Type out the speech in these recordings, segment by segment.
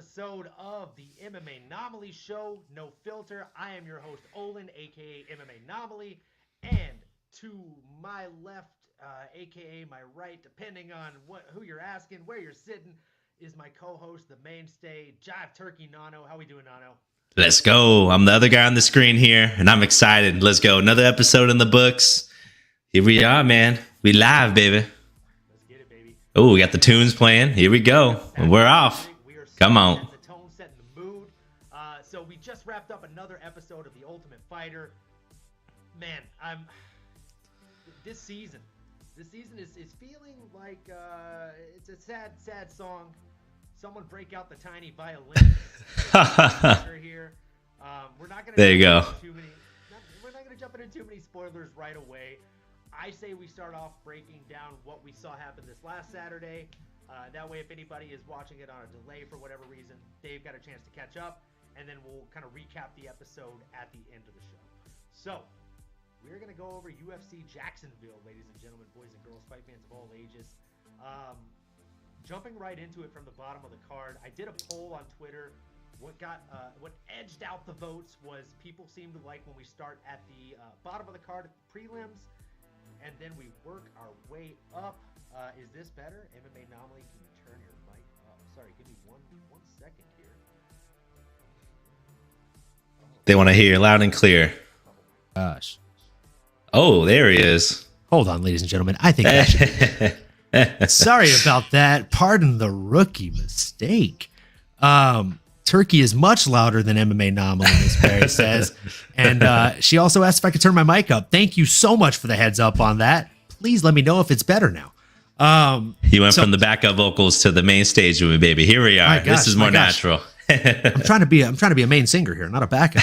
episode of the MMAnomaly Show, No Filter. I am your host, Olin, aka MMAnomaly, and to my left, aka my right, depending on who you're asking, where you're sitting, is my co-host, the mainstay, Jive Turkey Nano. How we doing, Nano? Let's go. I'm the other guy on the screen here, and I'm excited. Let's go. Another episode in the books. Here we are, man. We live, baby. Let's get it, baby. Oh, we got the tunes playing. Here we go. We're off. Come on. The tone, setting the mood. So we just wrapped up another episode of The Ultimate Fighter. Man, this season is feeling like it's a sad song. Someone break out the tiny violin. Here. We're not gonna. There you go. We're not gonna jump into too many spoilers right away. I say we start off breaking down what we saw happen this last Saturday. That way, if anybody is watching it on a delay for whatever reason, they've got a chance to catch up, and then we'll kind of recap the episode at the end of the show. So, we're going to go over UFC Jacksonville, ladies and gentlemen, boys and girls, fight fans of all ages. Jumping right into it from the bottom of the card, I did a poll on Twitter. What edged out the votes was people seemed to like when we start at the bottom of the card at the prelims, and then we work our way up. Is this better? MMAnomaly, can you turn your mic up? Sorry, give me one second here. They want to hear you loud and clear. Gosh. Oh, there he is. Hold on, ladies and gentlemen. I think that should be sorry about that. Pardon the rookie mistake. Turkey is much louder than MMAnomaly, as Barry says. And she also asked if I could turn my mic up. Thank you so much for the heads up on that. Please let me know if it's better now. You went from the backup vocals to the main stage with me, baby. Here we are. This is more natural. I'm trying to be a main singer here, not a backup.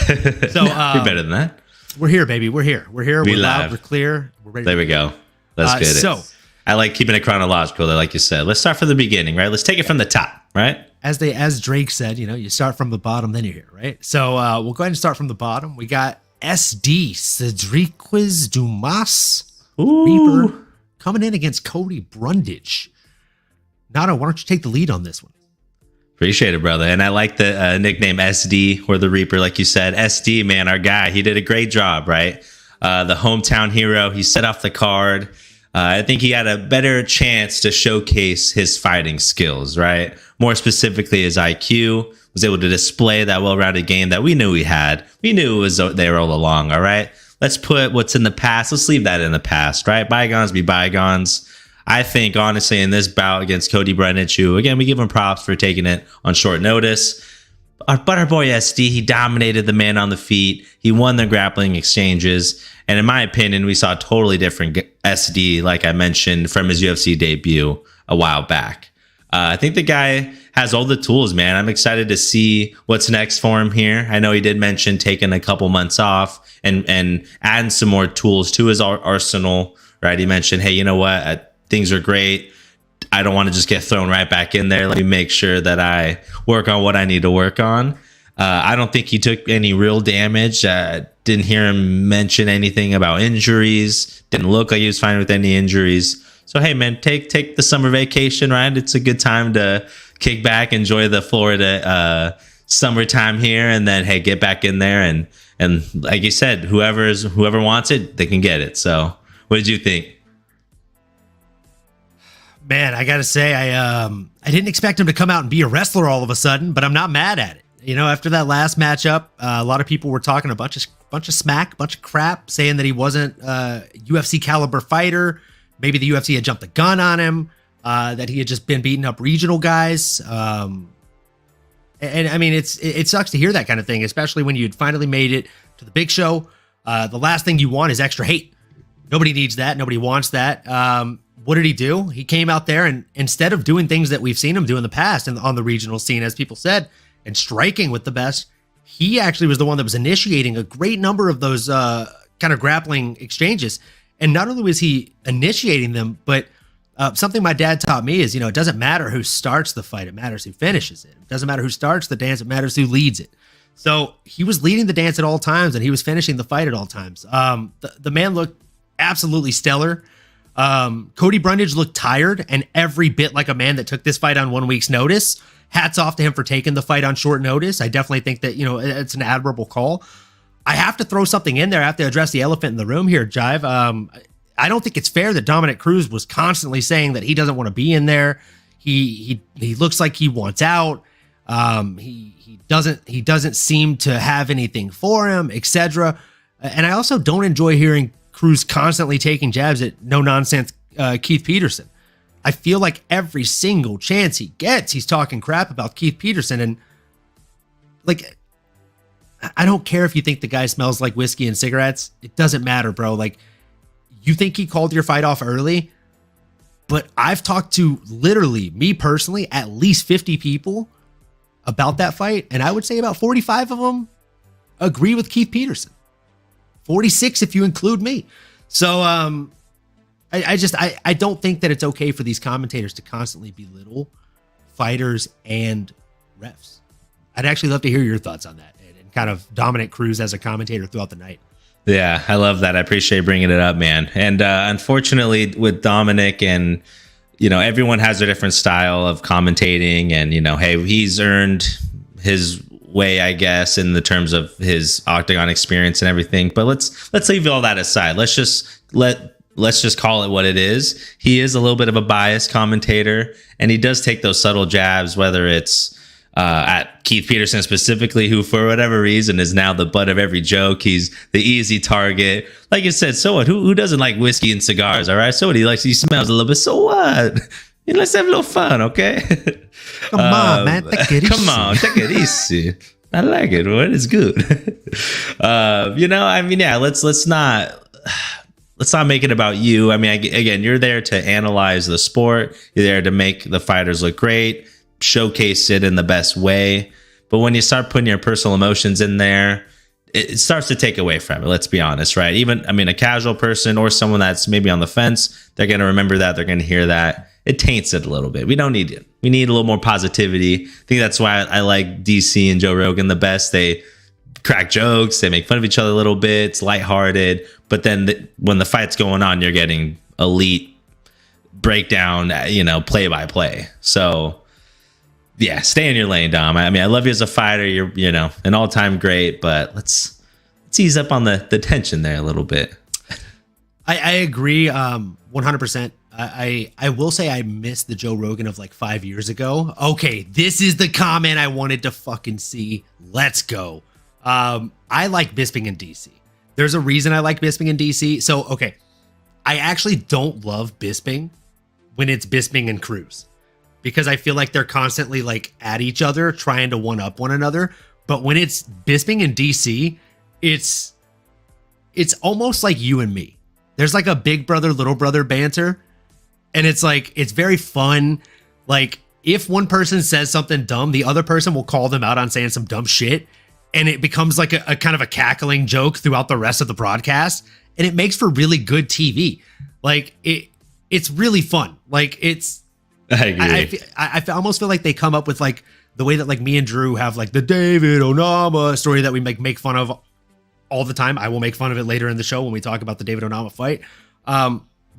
So you're better than that. We're here, baby. We're here. We're loud. We're clear. We're ready. There we go. Let's get it. So I like keeping it chronological, like you said. Let's start from the beginning, right? Let's take it from the top, right? As Drake said, you start from the bottom, then you're here, right? So we'll go ahead and start from the bottom. We got SD Cedriquez Dumas Reaper coming in against Cody Brundage. Nano, why don't you take the lead on this one? Appreciate it, brother. And I like the nickname SD or the Reaper, like you said. SD, man, our guy. He did a great job, right? The hometown hero. He set off the card. I think he had a better chance to showcase his fighting skills, right? More specifically, his IQ. Was able to display that well-rounded game that we knew he had. We knew it was there all along, all right? Let's put what's in the past. Let's leave that in the past, right? Bygones be bygones. I think, honestly, in this bout against Cody Brundage, who, again, we give him props for taking it on short notice. But our boy SD, he dominated the man on the feet. He won the grappling exchanges. And in my opinion, we saw a totally different SD, like I mentioned, from his UFC debut a while back. I think the guy has all the tools, man. I'm excited to see what's next for him here. I know he did mention taking a couple months off and adding some more tools to his arsenal, right? He mentioned, hey, you know what? Things are great. I don't want to just get thrown right back in there. Let me make sure that I work on what I need to work on. I don't think he took any real damage. Didn't hear him mention anything about injuries. Didn't look like he was fine with any injuries. So, hey, man, take the summer vacation, right? It's a good time to kick back, enjoy the Florida summertime here, and then, hey, get back in there. And like you said, whoever wants it, they can get it. So what did you think? Man, I gotta say, I didn't expect him to come out and be a wrestler all of a sudden, but I'm not mad at it. After that last matchup, a lot of people were talking a bunch of smack, a bunch of crap, saying that he wasn't a UFC caliber fighter. Maybe the UFC had jumped the gun on him, that he had just been beating up regional guys. And I mean, it sucks to hear that kind of thing, especially when you'd finally made it to the big show. The last thing you want is extra hate. Nobody needs that. Nobody wants that. What did he do? He came out there and instead of doing things that we've seen him do in the past and on the regional scene, as people said, and striking with the best, he actually was the one that was initiating a great number of those kind of grappling exchanges. And not only was he initiating them, but something my dad taught me is, it doesn't matter who starts the fight. It matters who finishes it. It doesn't matter who starts the dance. It matters who leads it. So he was leading the dance at all times and he was finishing the fight at all times. The man looked absolutely stellar. Cody Brundage looked tired and every bit like a man that took this fight on 1 week's notice. hats off to him for taking the fight on short notice. I definitely think that, it's an admirable call. I have to throw something in there. I have to address the elephant in the room here, Jive. I don't think it's fair that Dominic Cruz was constantly saying that he doesn't want to be in there. He looks like he wants out. He doesn't seem to have anything for him, etc. And I also don't enjoy hearing Cruz constantly taking jabs at no nonsense Keith Peterson. I feel like every single chance he gets, he's talking crap about Keith Peterson. And like, I don't care if you think the guy smells like whiskey and cigarettes. It doesn't matter, bro. Like, you think he called your fight off early, but I've talked to literally, me personally, at least 50 people about that fight. And I would say about 45 of them agree with Keith Peterson. 46 if you include me. So I don't think that it's okay for these commentators to constantly belittle fighters and refs. I'd actually love to hear your thoughts on that and kind of Dominic Cruz as a commentator throughout the night. Yeah, I love that. I appreciate bringing it up, man. And unfortunately with Dominic and, everyone has a different style of commentating and, hey, he's earned his way, I guess, in the terms of his octagon experience and everything. But let's leave all that aside. Let's just call it what it is. He is a little bit of a biased commentator, and he does take those subtle jabs, whether it's at Keith Peterson specifically, who for whatever reason is now the butt of every joke. He's the easy target. Like you said, so what? Who doesn't like whiskey and cigars? All right. So what? He smells a little bit. So what? Let's have a little fun, okay? Come on, man. Take it easy. Come on, take it easy. I like it. Well, it's good. Let's not make it about you. I mean, again, you're there to analyze the sport. You're there to make the fighters look great, showcase it in the best way. But when you start putting your personal emotions in there, it starts to take away from it. Let's be honest, right? Even, a casual person or someone that's maybe on the fence, they're going to remember that. They're going to hear that. It taints it a little bit. We don't need it. We need a little more positivity. I think that's why I like DC and Joe Rogan the best. They crack jokes. They make fun of each other a little bit. It's lighthearted. But then when the fight's going on, you're getting elite breakdown, play by play. So yeah, stay in your lane, Dom. I love you as a fighter. You're, an all-time great, but let's ease up on the tension there a little bit. I agree 100%. I will say I missed the Joe Rogan of like 5 years ago. Okay, this is the comment I wanted to fucking see. Let's go. I like Bisping and DC. There's a reason I like Bisping and DC. So, okay, I actually don't love Bisping when it's Bisping and Cruz, because I feel like they're constantly like at each other trying to one up one another. But when it's Bisping and DC, it's almost like you and me. There's like a big brother, little brother banter. And it's like, it's very fun. Like, if one person says something dumb, the other person will call them out on saying some dumb shit. And it becomes like a kind of a cackling joke throughout the rest of the broadcast. And it makes for really good TV. Like, it's really fun. Like, I agree. I almost feel like they come up with like the way that like me and Drew have like the David Onama story that we make fun of all the time. I will make fun of it later in the show when we talk about the David Onama fight.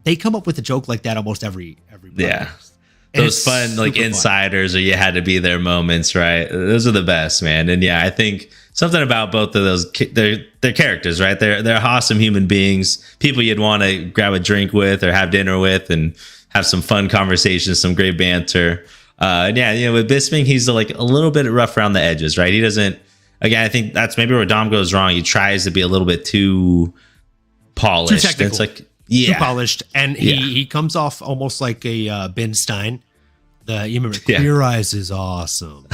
They come up with a joke like that almost every yeah. Those fun like insiders or you had to be there moments, right? Those are the best, man. And yeah, I think something about both of those, they're characters, right? They're awesome human beings, people you'd want to grab a drink with or have dinner with and have some fun conversations, some great banter. And yeah, with Bisping, he's like a little bit rough around the edges, right? He doesn't, again, I think that's maybe where Dom goes wrong. He tries to be a little bit too polished. Too technical. It's like, yeah. Too polished. And he comes off almost like a Ben Stein. You remember, Clear Eyes is awesome.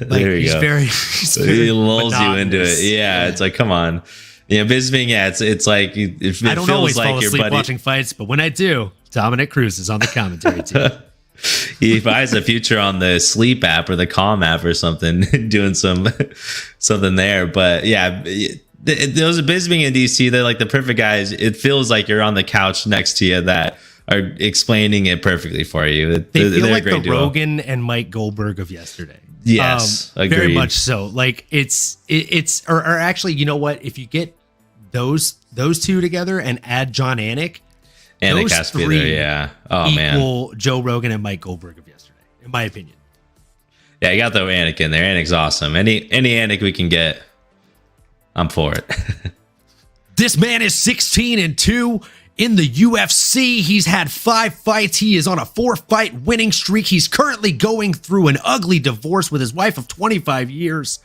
Like, there you go. He lulls you into it. Yeah, it's like, come on. Bisping, it's like, it I don't feels always like fall your asleep buddy. watching fights, but when I do, Dominic Cruz is on the commentary team. He buys a future on the Sleep app or the Calm app or something, doing something there. But yeah, those are Bisping and DC. They're like the perfect guys. It feels like you're on the couch next to you that are explaining it perfectly for you. They feel like the duo. Rogan and Mike Goldberg of yesterday. Yes, agreed. Very much so. Like it's or actually, you know what? If you get those two together and add John Anik, those has to be three there, yeah. Oh equal man, Joe Rogan and Mike Goldberg of yesterday, in my opinion. Yeah, you got to throw Anik in there. Anik's awesome. Any Anik we can get, I'm for it. This man is 16-2 in the UFC. He's had 5 fights. He is on a 4-fight winning streak. He's currently going through an ugly divorce with his wife of 25 years.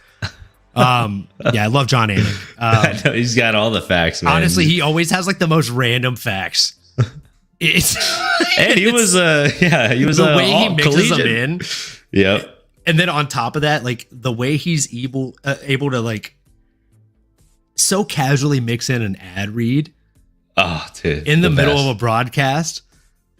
Yeah, I love John Anik. I know, he's got all the facts, man. Honestly, he always has like the most random facts. And he was the way he mixes them in. Yep. And then on top of that, like the way he's able to like so casually mix in an ad read. Oh, dude. In the middle of a broadcast.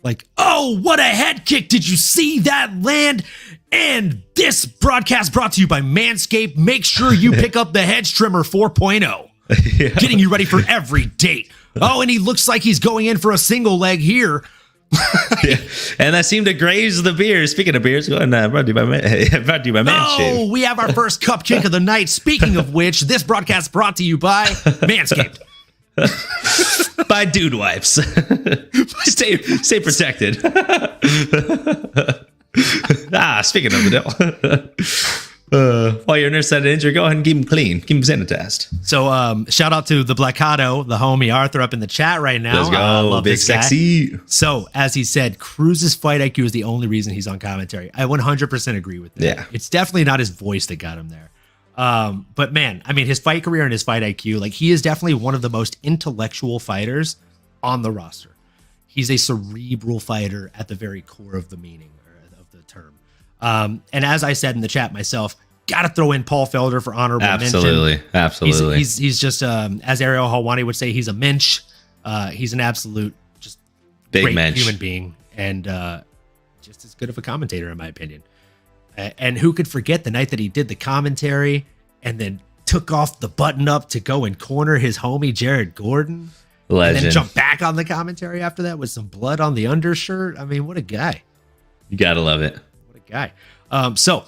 Like, oh, what a head kick. Did you see that land? And this broadcast brought to you by Manscaped. Make sure you pick up the Hedge Trimmer 4.0. Yeah. Getting you ready for every date. Oh, and he looks like he's going in for a single leg here. Yeah. And that seemed to graze the beer. Speaking of beers, brought to you by Manscaped. Oh, we have our first cup kick of the night. Speaking of which, this broadcast brought to you by Manscaped. By dude wipes. Stay protected. Speaking of the devil. While your nurse had an injury, go ahead and keep him clean. Keep him sanitized. So shout out to the Blackado, the homie Arthur up in the chat right now. Let's go. Love Big sexy. Guy. So as he said, Cruz's fight IQ is the only reason he's on commentary. I 100% agree with that. Yeah. It's definitely not his voice that got him there. But man, I mean, his fight career and his fight IQ, like he is definitely one of the most intellectual fighters on the roster. He's a cerebral fighter at the very core of the meaning of the term. And as I said in the chat myself, got to throw in Paul Felder for honorable mention. Absolutely. He's just, as Ariel Helwani would say, he's a mensch. He's an absolute just big great mensch. Human being and just as good of a commentator, in my opinion. And who could forget the night that he did the commentary and then took off the button up to go and corner his homie Jared Gordon? Legend. And then jump back on the commentary after that with some blood on the undershirt. I mean, what a guy. You gotta love it. What a guy. So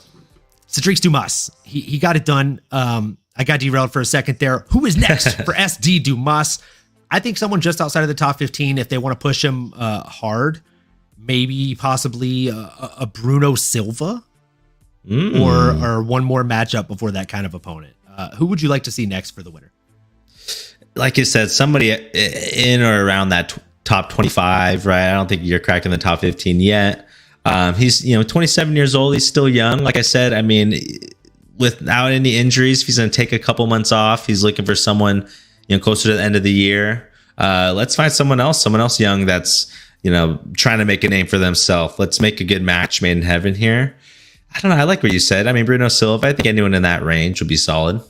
Cedric Dumas, he got it done. I got derailed for a second there. Who is next for SD Dumas? I think someone just outside of the top 15 if they want to push him hard. Maybe possibly a Bruno Silva. Or one more matchup before that kind of opponent. Who would you like to see next for the winner? Like you said, somebody in or around that top 25, right? I don't think you're cracking the top 15 yet. He's 27 years old. He's still young. Like I said, I mean, without any injuries, if he's going to take a couple months off, he's looking for someone closer to the end of the year. Let's find someone else young that's trying to make a name for themselves. Let's make a good match made in heaven here. I don't know. I like what you said. I mean, Bruno Silva, I think anyone in that range would be solid.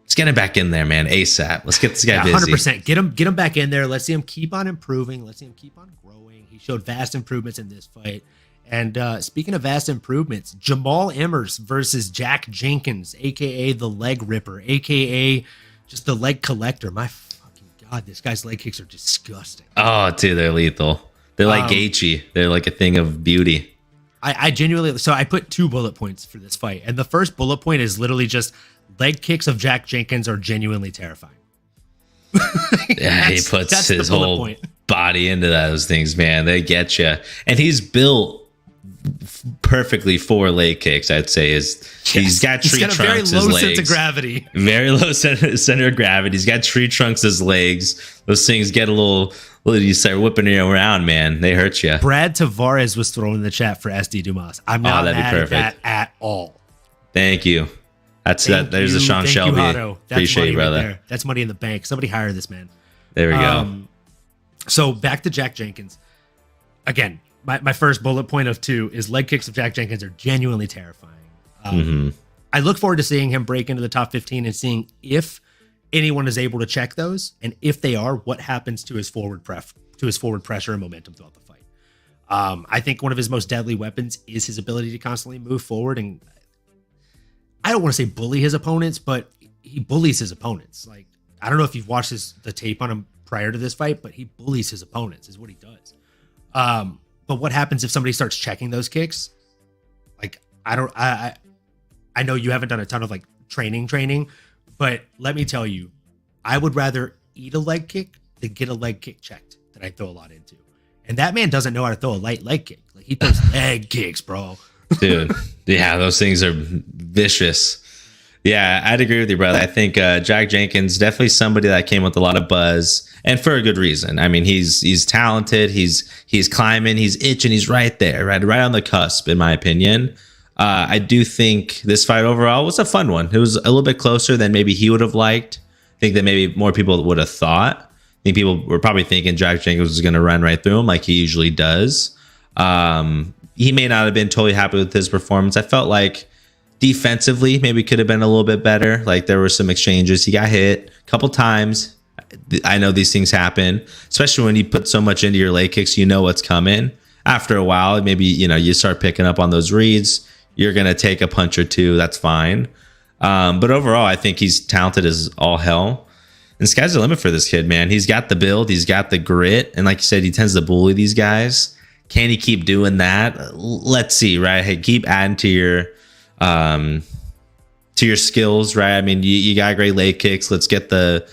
Let's get him back in there, man. ASAP. Let's get this guy busy. 100%. Get him back in there. Let's see him keep on improving. Let's see him keep on growing. He showed vast improvements in this fight. And speaking of vast improvements, Jamal Emmers versus Jack Jenkins, a.k.a. the Leg Ripper, a.k.a. just the Leg Collector. My fucking God, this guy's leg kicks are disgusting. Oh, dude, they're lethal. They're like Gaethje. They're like a thing of beauty. I genuinely, so I put 2 bullet points for this fight. And the first bullet point is literally just leg kicks of Jack Jenkins are genuinely terrifying. Yeah, he puts his whole body into those things, man. They get you. And he's built perfectly for leg kicks, I'd say. He's got tree trunks very as low legs. Sense of gravity. Very low center of gravity. He's got tree trunks as legs. Those things get a little, you start whipping you around, man. They hurt you. Brad Tavares was thrown in the chat for SD Dumas. I'm not mad at that at all. Thank you. There's a Sean Shelby. Appreciate you, brother. Right, that's money in the bank. Somebody hire this man. There we go. So back to Jack Jenkins. Again, my first bullet point of 2 is leg kicks of Jack Jenkins are genuinely terrifying. I look forward to seeing him break into the top 15 and seeing if anyone is able to check those, and if they are, what happens to his forward pressure and momentum throughout the fight. I think one of his most deadly weapons is his ability to constantly move forward, and I don't want to say bully his opponents, but he bullies his opponents. Like, I don't know if you've watched the tape on him prior to this fight, but he bullies his opponents is what he does. But what happens if somebody starts checking those kicks? Like, I know you haven't done a ton of like training, but let me tell you, I would rather eat a leg kick than get a leg kick checked that I throw a lot into. And that man doesn't know how to throw a light leg kick. Like, he throws leg kicks, bro. dude. Yeah, those things are vicious. Yeah, I'd agree with you, brother. I think Jack Jenkins definitely somebody that came with a lot of buzz, and for a good reason. I mean, he's talented. He's climbing. He's itching. He's right there, right on the cusp, in my opinion. I do think this fight overall was a fun one. It was a little bit closer than maybe he would have liked. I think that maybe more people would have thought. I think people were probably thinking Jack Jenkins was going to run right through him like he usually does. He may not have been totally happy with his performance. I felt like defensively maybe could have been a little bit better. Like there were some exchanges. He got hit a couple times. I know these things happen, especially when you put so much into your leg kicks, you know what's coming. After a while, maybe, you start picking up on those reads. You're going to take a punch or two. That's fine. But overall, I think he's talented as all hell. And sky's the limit for this kid, man. He's got the build. He's got the grit. And like you said, he tends to bully these guys. Can he keep doing that? Let's see, right? Hey, keep adding to your skills, right? I mean, you got great leg kicks. Let's get the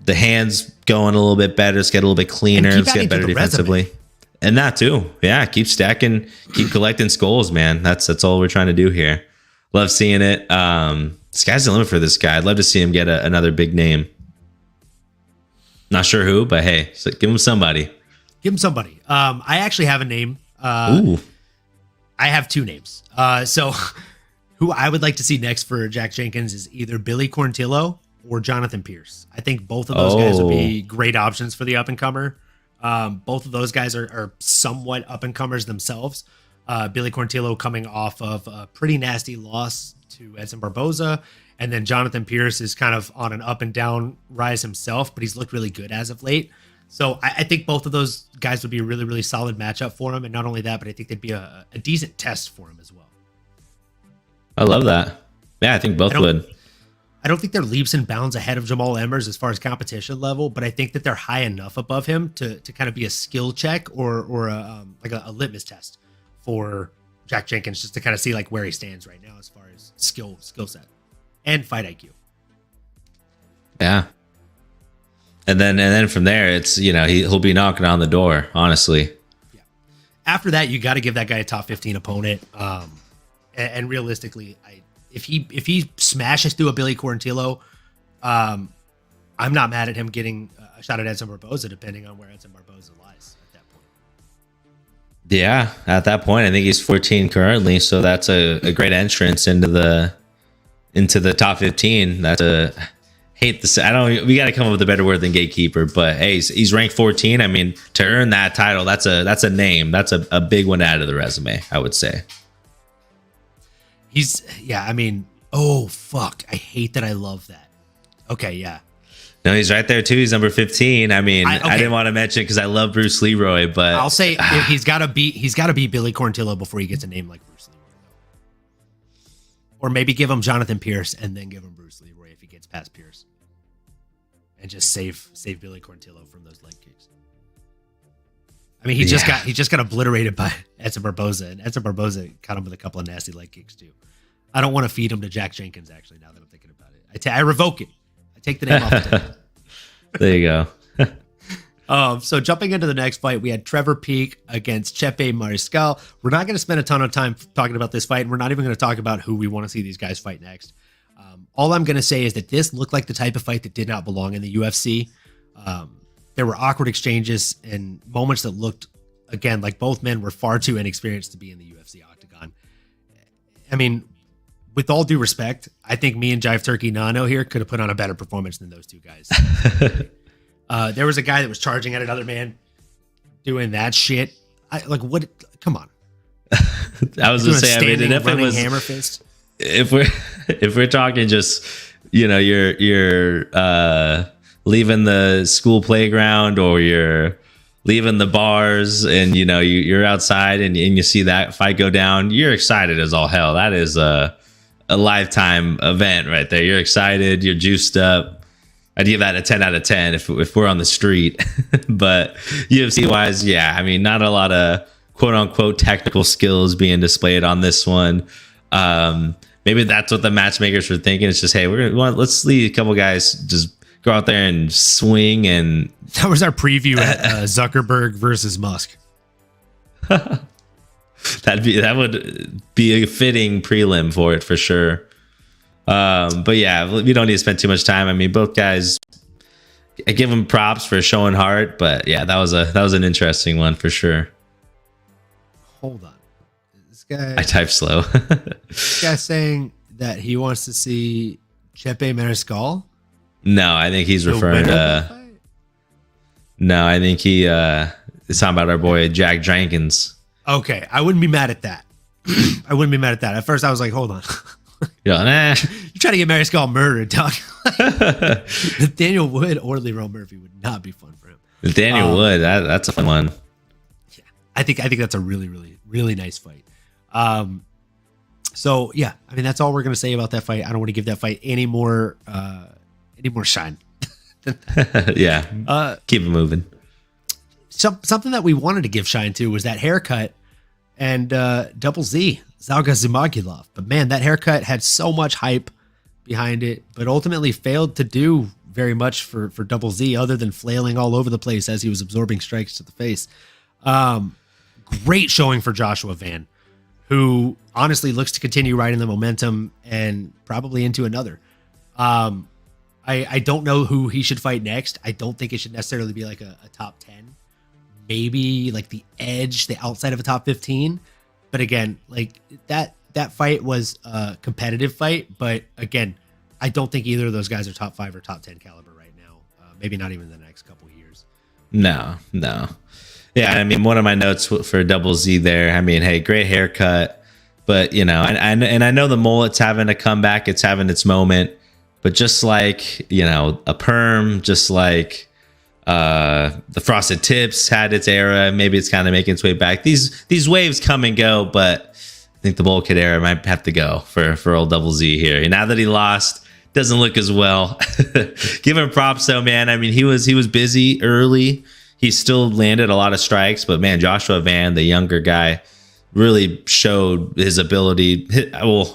hands going a little bit better. Let's get a little bit cleaner. Let's get better defensively. Resume. And that too. Yeah, keep stacking, keep collecting skulls, man. That's all we're trying to do here. Love seeing it. Sky's the limit for this guy. I'd love to see him get another big name. Not sure who, but hey, so give him somebody. Give him somebody. I actually have a name. Ooh. I have two names. So who I would like to see next for Jack Jenkins is either Billy Quarantillo or Jonathan Pierce. I think both of those guys would be great options for the up-and-comer. Both of those guys are somewhat up-and-comers themselves. Billy Quarantillo coming off of a pretty nasty loss to Edson Barboza, and then Jonathan Pierce is kind of on an up-and-down rise himself, but he's looked really good as of late. So I think both of those guys would be a really, really solid matchup for him. And not only that, but I think they'd be a decent test for him as well. I love that. Yeah, I think both would. I don't think they're leaps and bounds ahead of Jamal Emmers as far as competition level, but I think that they're high enough above him to kind of be a skill check or a litmus test for Jack Jenkins, just to kind of see like where he stands right now as far as skill set and fight IQ. Yeah. And then from there, it's, he'll be knocking on the door, honestly. Yeah. After that, you got to give that guy a top 15 opponent. And realistically, if he smashes through a Billy Quarantillo, I'm not mad at him getting a shot at Edson Barboza, depending on where Edson Barboza lies at that point. Yeah, at that point, I think he's 14 currently, so that's a great entrance into the top 15. That's we got to come up with a better word than gatekeeper, but hey, he's ranked 14. I mean, to earn that title, that's a name. That's a big one to add to the resume, I would say. Oh, fuck. I hate that I love that. Okay, yeah. No, he's right there too. He's number 15. I mean, I didn't want to mention because I love Bruce Leroy, but I'll say he's got to be Billy Quarantillo before he gets a name like Bruce Leroy. Or maybe give him Jonathan Pierce and then give him Bruce Leroy if he gets past Pierce. And just save Billy Quarantillo from those leg kicks. I mean, he just got obliterated by Edson Barboza, and Edson Barboza caught him with a couple of nasty leg kicks too. I don't want to feed him to Jack Jenkins, actually, now that I'm thinking about it. I revoke it. I take the name off the table. There you go. So jumping into the next fight, we had Trevor Peek against Chepe Mariscal. We're not going to spend a ton of time talking about this fight, and we're not even going to talk about who we want to see these guys fight next. All I'm going to say is that this looked like the type of fight that did not belong in the UFC. There were awkward exchanges and moments that looked, again, like both men were far too inexperienced to be in the UFC octagon. I mean, with all due respect, I think me and Jive Turkey Nano here could have put on a better performance than those two guys. There was a guy that was charging at another man doing that shit. What? Come on. I was going to say, I mean, if it was hammer fist. If we're talking just, you're leaving the school playground or you're leaving the bars and you're outside and you see that fight go down, you're excited as all hell. That is a lifetime event right there. You're excited, you're juiced up. I'd give that a 10 out of 10 if we're on the street. But UFC wise, yeah, I mean, not a lot of quote unquote technical skills being displayed on this one. Maybe that's what the matchmakers were thinking. It's just, hey, let's leave a couple guys just go out there and swing. And that was our preview at Zuckerberg versus Musk. That would be a fitting prelim for it for sure. But yeah, we don't need to spend too much time. I mean, both guys, I give them props for showing heart, but yeah, that was an interesting one for sure. Hold on, this guy. I type slow. This guy saying that he wants to see Chepe Mariscal. No, I think he's referring to. No, I think he is talking about our boy Jack Jenkins. Okay, I wouldn't be mad at that. I wouldn't be mad at that. At first, I was like, hold on. You're You're trying to get Mariscal murdered, dog. Nathaniel Wood or Lerone Murphy would not be fun for him. Nathaniel Wood, that's a fun one. Yeah, I think that's a really, really, really nice fight. So yeah, I mean that's all we're gonna say about that fight. I don't want to give that fight any more shine. Yeah, keep it moving. Something that we wanted to give shine to was that haircut and Double Z, Zalga Zumagulov. But man, that haircut had so much hype behind it, but ultimately failed to do very much for Double Z other than flailing all over the place as he was absorbing strikes to the face. Great showing for Joshua Van, who honestly looks to continue riding the momentum and probably into another. I don't know who he should fight next. I don't think it should necessarily be like a top 10. Maybe like the edge, the outside of a top 15. But again, like that fight was a competitive fight. But again, I don't think either of those guys are top 5 or top 10 caliber right now. Maybe not even in the next couple of years. No. Yeah, I mean, one of my notes for Double Z there, I mean, hey, great haircut. But, you know, and I know the mullet's having a comeback. It's having its moment. But just like, you know, a perm, just like the frosted tips had its era, maybe it's kind of making its way back. These waves come and go, but I think the bowl kid era might have to go for old Double Z here. And now that he lost, doesn't look as well. Give him props though, man. I mean, he was busy early. He still landed a lot of strikes, but man, Joshua Van, the younger guy, really showed his ability. I was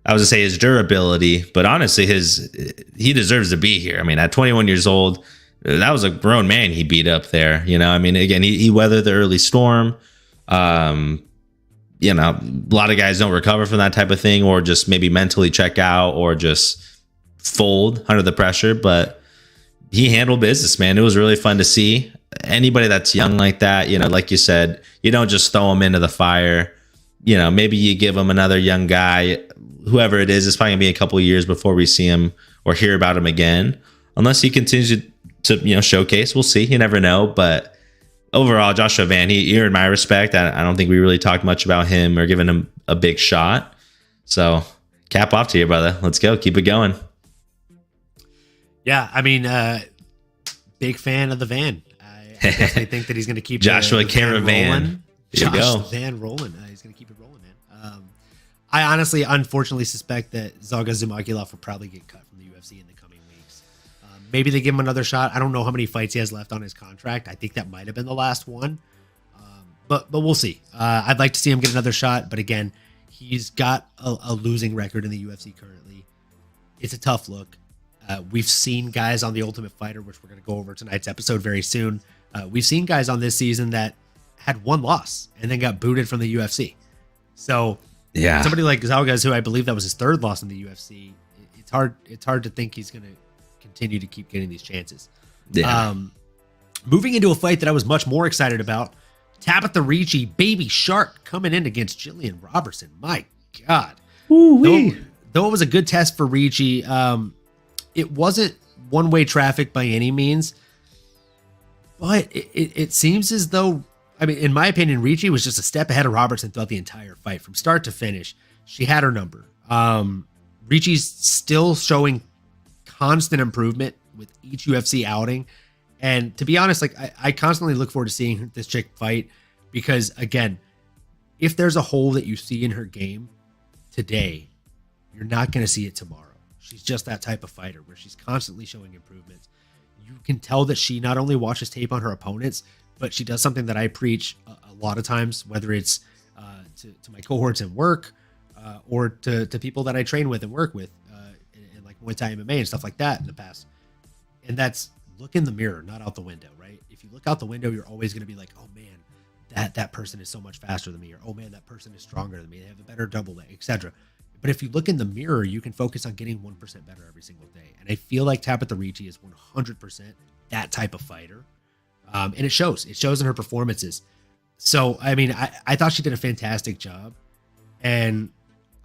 gonna say his durability, but honestly, he deserves to be here. I mean, at 21 years old, that was a grown man he beat up there. You know, I mean, again, he weathered the early storm. You know, a lot of guys don't recover from that type of thing, or just maybe mentally check out, or just fold under the pressure. But he handled business, man. It was really fun to see. Anybody that's young like that, you know, like you said, you don't just throw them into the fire. You know, maybe you give them another young guy, whoever it is. It's probably gonna be a couple of years before we see him or hear about him again, unless he continues to you know, showcase. We'll see. You never know. But overall, Joshua Van, he earned my respect. I don't think we really talked much about him or given him a big shot. So cap off to you, brother. Let's go. Keep it going. Yeah, I mean, big fan of the Van. I definitely think that he's going to keep Joshua the Caravan. There you go. Van rolling. He's going to keep it rolling, man. I honestly, unfortunately, suspect that Zalga Zumagulov will probably get cut from the UFC in the coming weeks. Maybe they give him another shot. I don't know how many fights he has left on his contract. I think that might have been the last one. But we'll see. I'd like to see him get another shot. But again, he's got a losing record in the UFC currently. It's a tough look. We've seen guys on The Ultimate Fighter, which we're going to go over tonight's episode very soon. We've seen guys on this season that had one loss and then got booted from the UFC. So yeah, somebody like Zalgas, who I believe that was his third loss in the UFC, it's hard to think he's going to continue to keep getting these chances. Yeah. Moving into a fight that I was much more excited about, Tabitha Ricci, Baby Shark, coming in against Jillian Robertson. My God. Though it was a good test for Ricci, it wasn't one-way traffic by any means, but it seems as though, I mean, in my opinion, Ricci was just a step ahead of Robertson throughout the entire fight. From start to finish, she had her number. Ricci's still showing constant improvement with each UFC outing. And to be honest, like I constantly look forward to seeing this chick fight because, again, if there's a hole that you see in her game today, you're not going to see it tomorrow. She's just that type of fighter where she's constantly showing improvements. You can tell that she not only watches tape on her opponents, but she does something that I preach a lot of times, whether it's to my cohorts in work or to people that I train with and work with in like Muay Thai MMA and stuff like that in the past. And that's look in the mirror, not out the window, right? If you look out the window, you're always going to be like, oh man, that person is so much faster than me, or oh man, that person is stronger than me. They have a better double leg, etc. But if you look in the mirror, you can focus on getting 1% better every single day. And I feel like Tabitha Ricci is 100% that type of fighter. And it shows. It shows in her performances. So, I mean, I thought she did a fantastic job. And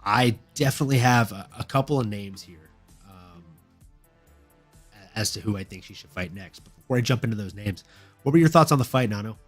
I definitely have a couple of names here as to who I think she should fight next. But before I jump into those names, what were your thoughts on the fight, Nano?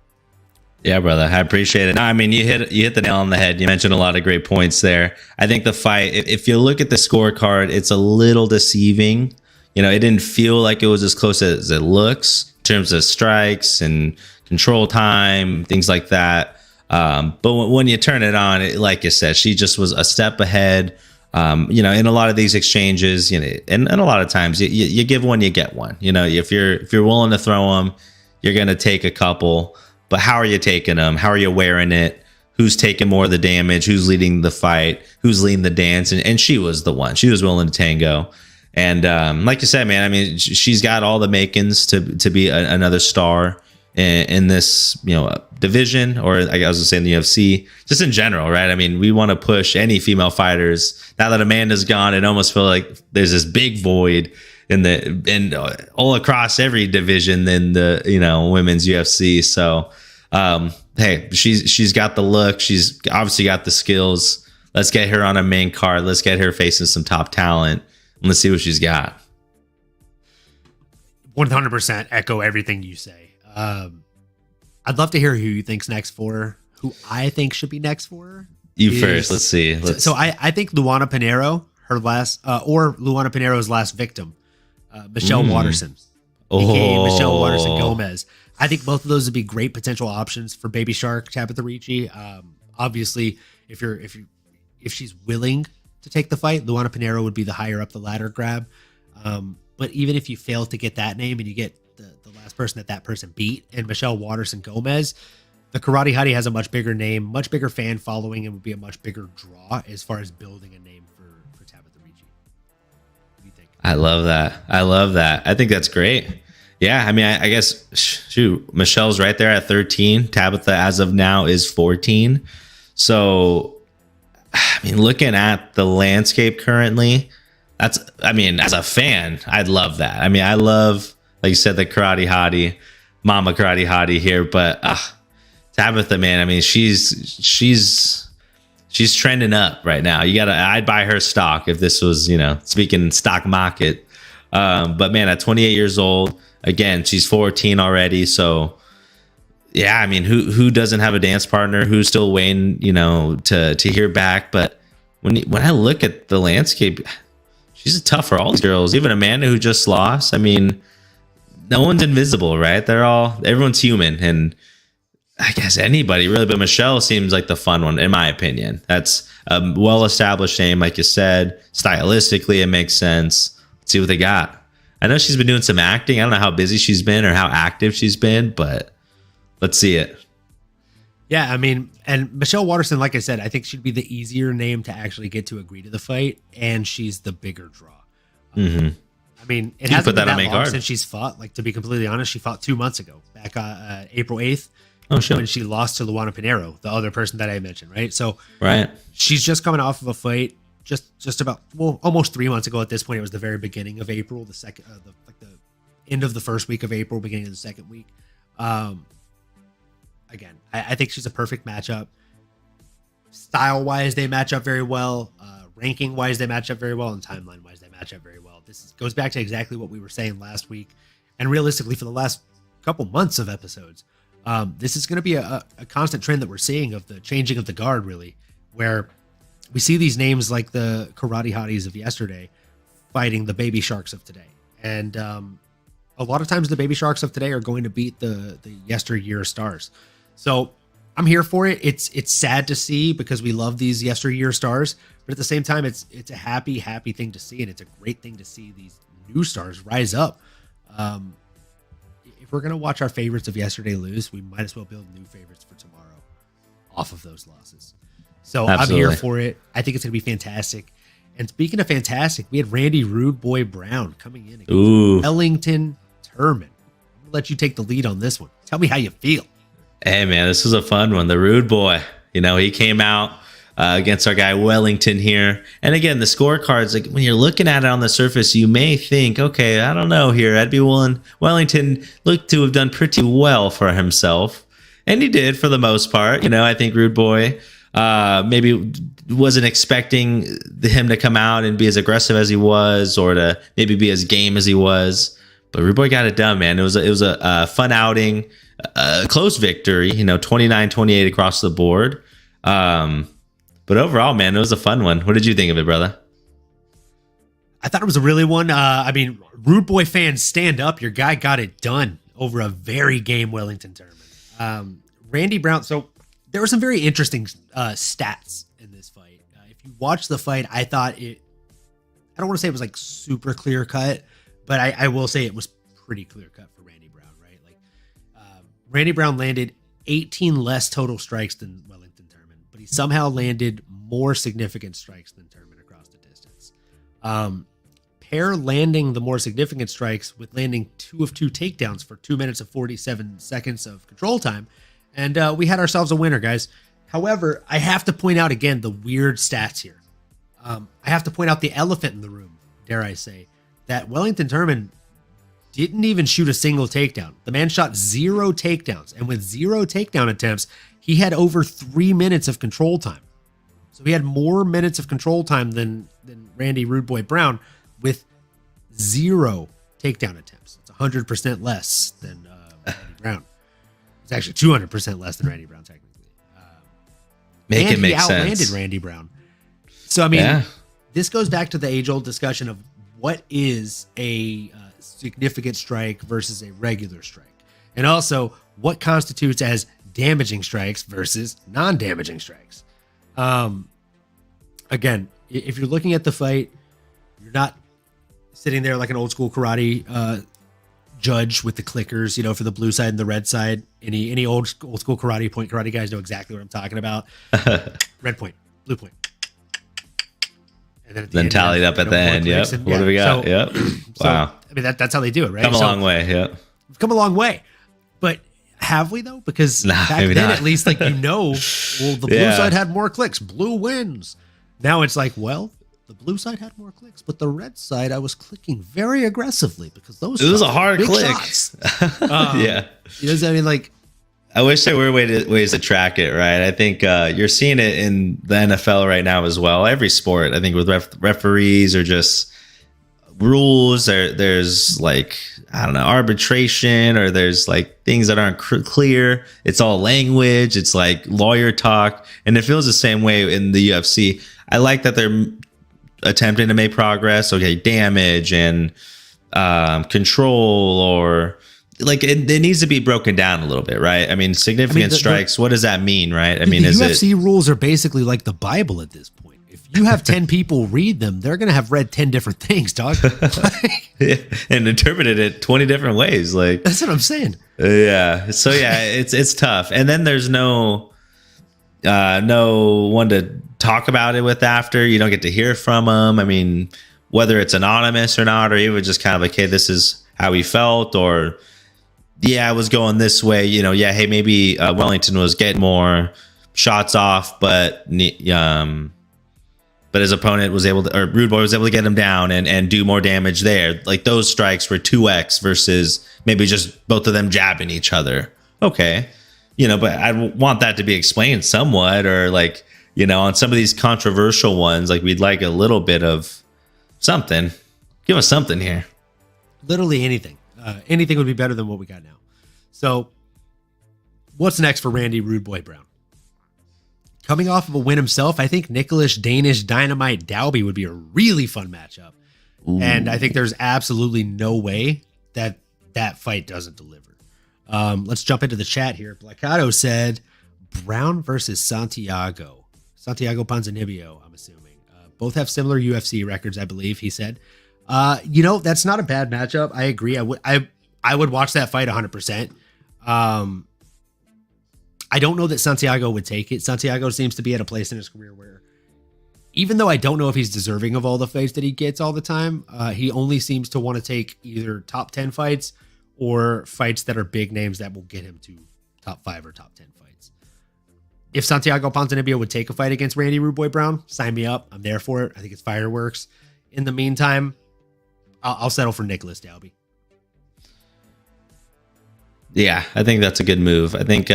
Yeah, brother, I appreciate it. No, I mean, you hit the nail on the head. You mentioned a lot of great points there. I think the fight, if you look at the scorecard, it's a little deceiving. You know, it didn't feel like it was as close as it looks in terms of strikes and control time, things like that. But when you turn it on, like you said, she just was a step ahead. You know, in a lot of these exchanges, you know, and a lot of times you give one, you get one. You know, if you're willing to throw them, you're going to take a couple. But how are you taking them? How are you wearing it? Who's taking more of the damage? Who's leading the fight? Who's leading the dance? And she was the one. She was willing to tango. And like you said, man, I mean, she's got all the makings to be another star in this, you know, division, or I was gonna say in the UFC, just in general, right? I mean, we want to push any female fighters. Now that Amanda's gone, it almost feels like there's this big void in all across every division in the, you know, women's UFC. So hey, she's got the look, she's obviously got the skills. Let's get her on a main card. Let's get her facing some top talent, and let's see what she's got. 100% echo everything you say. I'd love to hear who you think's next for her. Who I think should be next for her. First, let's see. So I think Luana Pinheiro, her last, or Luana Pinheiro's last victim, Michelle Watterson, aka Michelle Watterson Gomez. I think both of those would be great potential options for Baby Shark Tabitha Ricci. Obviously, if she's willing to take the fight, Luana Pinheiro would be the higher up the ladder grab. But even if you fail to get that name and you get the last person that person beat, and Michelle Watterson Gomez, the Karate Hottie has a much bigger name, much bigger fan following, and would be a much bigger draw as far as building a name for Tabitha Ricci. What do you think? I love that. I think that's great. Yeah, I mean, I guess, shoot, Michelle's right there at 13. Tabitha, as of now, is 14. So, I mean, looking at the landscape currently, as a fan, I'd love that. I mean, I love, like you said, the Karate Hottie, Mama Karate Hottie here, but Tabitha, man, I mean, she's trending up right now. I'd buy her stock if this was, you know, speaking stock market. But man, at 28 years old, again, she's 14 already. So yeah, I mean, who doesn't have a dance partner? Who's still waiting, you know, to hear back? But when I look at the landscape, she's tough for all these girls. Even Amanda, who just lost. I mean, no one's invisible, right? Everyone's human, and I guess anybody really. But Michelle seems like the fun one, in my opinion. That's a well-established name, like you said. Stylistically, it makes sense. Let's see what they got. I know she's been doing some acting. I don't know how busy she's been or how active she's been, but let's see it. Yeah, I mean, and Michelle Watterson, like I said, I think she'd be the easier name to actually get to agree to the fight, and she's the bigger draw. Mm-hmm. I mean, it hasn't been that long since she's fought. Like, to be completely honest, she fought 2 months ago, back April 8th. Oh, sure. When she lost to Luana Pinheiro, the other person that I mentioned, right? So right, she's just coming off of a fight just about, well, almost 3 months ago at this point. It was the very beginning of April, the end of the first week of April, beginning of the second week. Again, I think she's a perfect matchup. Style-wise, they match up very well. Ranking-wise, they match up very well. And timeline-wise, they match up very well. This goes back to exactly what we were saying last week. And realistically, for the last couple months of episodes, this is going to be a constant trend that we're seeing of the changing of the guard, really, where we see these names like the Karate Hotties of yesterday fighting the Baby Sharks of today. And a lot of times the Baby Sharks of today are going to beat the yesteryear stars. So I'm here for it. It's sad to see because we love these yesteryear stars, but at the same time, it's a happy thing to see, and it's a great thing to see these new stars rise up. If we're gonna watch our favorites of yesterday lose, we might as well build new favorites for tomorrow off of those losses. So absolutely. I'm here for it. I think it's gonna be fantastic. And speaking of fantastic, we had Randy Rude Boy Brown coming in against Ellington Turman. I'm gonna let you take the lead on this one. Tell me how you feel. Hey, man, this was a fun one. The Rude Boy, he came out against our guy Wellington here. And again, the scorecards, like when you're looking at it on the surface, you may think, okay, I don't know here. I'd be willing. Wellington looked to have done pretty well for himself. And he did for the most part. I think Rude Boy maybe wasn't expecting him to come out and be as aggressive as he was, or to maybe be as game as he was. But Rude Boy got it done, man. It was a fun outing, a close victory, 29-28 across the board. But overall, man, it was a fun one. What did you think of it, brother? I thought it was a really one. Rude Boy fans, stand up. Your guy got it done over a very game Wellington tournament. Randy Brown. So there were some very interesting stats in this fight. If you watch the fight, I thought I don't want to say it was like super clear cut, but I will say it was pretty clear cut for Randy Brown, right? Like Randy Brown landed 18 less total strikes than Wellington tournament, but he somehow landed more significant strikes than tournament across the distance. Pair landing the more significant strikes with landing 2 of 2 takedowns for 2 minutes and 47 seconds of control time. And we had ourselves a winner, guys. However, I have to point out again the weird stats here. I have to point out the elephant in the room, dare I say, that Wellington Turman didn't even shoot a single takedown. The man shot 0 takedowns, and with 0 takedown attempts, he had over 3 minutes of control time. So he had more minutes of control time than Randy Rude Boy Brown with 0 takedown attempts. It's 100% less than Randy Brown. It's actually 200% less than Randy Brown, technically. Make it make sense. He outlanded Randy Brown. So, this goes back to the age-old discussion of what is a significant strike versus a regular strike. And also, what constitutes as damaging strikes versus non-damaging strikes. Again, if you're looking at the fight, you're not sitting there like an old school karate judge with the clickers, for the blue side and the red side. Any old school karate guys know exactly what I'm talking about. Red point, blue point. And then, at the end, tallied up at the end. Yep. What do we got? So, yep. Wow. That's how they do it, right? Come a long way. Yep. We've come a long way. But have we though? Because back then, at least, well, the blue side had more clicks. Blue wins. Now it's like, well, the blue side had more clicks, but the red side, I was clicking very aggressively because those. It was a hard click. Yeah. I wish there were ways to track it, right? I think you're seeing it in the NFL right now as well. Every sport, I think, with referees or just rules. There's arbitration, or there's things that aren't clear. It's all language. It's like lawyer talk, and it feels the same way in the UFC. I like that they're attempting to make progress. Okay, damage and control, or it needs to be broken down a little bit, right? Significant strikes. What does that mean, right? The UFC rules are basically like the Bible at this point. If you have 10 people read them, they're going to have read 10 different things, dog. And interpreted it 20 different ways. That's what I'm saying. Yeah. So it's tough. And then there's no one to talk about it with after. You don't get to hear from them. Whether it's anonymous or not, or even just kind of hey, this is how he felt, or I was going this way, hey, maybe Wellington was getting more shots off, but his opponent was able to, or Rude Boy was able to get him down and do more damage there. Those strikes were 2x versus maybe just both of them jabbing each other. Okay. But I want that to be explained somewhat, or on some of these controversial ones, we'd like a little bit of something. Give us something here. Literally anything. Anything would be better than what we got now. So, what's next for Randy Rude Boy Brown? Coming off of a win himself, I think Nicholas Danish Dynamite Dalby would be a really fun matchup. Ooh. And I think there's absolutely no way that fight doesn't deliver. Let's jump into the chat here. Placado said Brown versus Santiago Ponzinibbio, I'm assuming. Both have similar UFC records, I believe, he said. That's not a bad matchup. I agree. I would watch that fight 100%. I don't know that Santiago would take it. Santiago seems to be at a place in his career where, even though I don't know if he's deserving of all the fights that he gets all the time, he only seems to want to take either top 10 fights or fights that are big names that will get him to top 5 or top 10 fights. If Santiago Ponzinibbio would take a fight against Randy Rude Boy Brown, sign me up. I'm there for it. I think it's fireworks. In the meantime, I'll settle for Nicholas Dalby. Yeah, I think that's a good move. I think,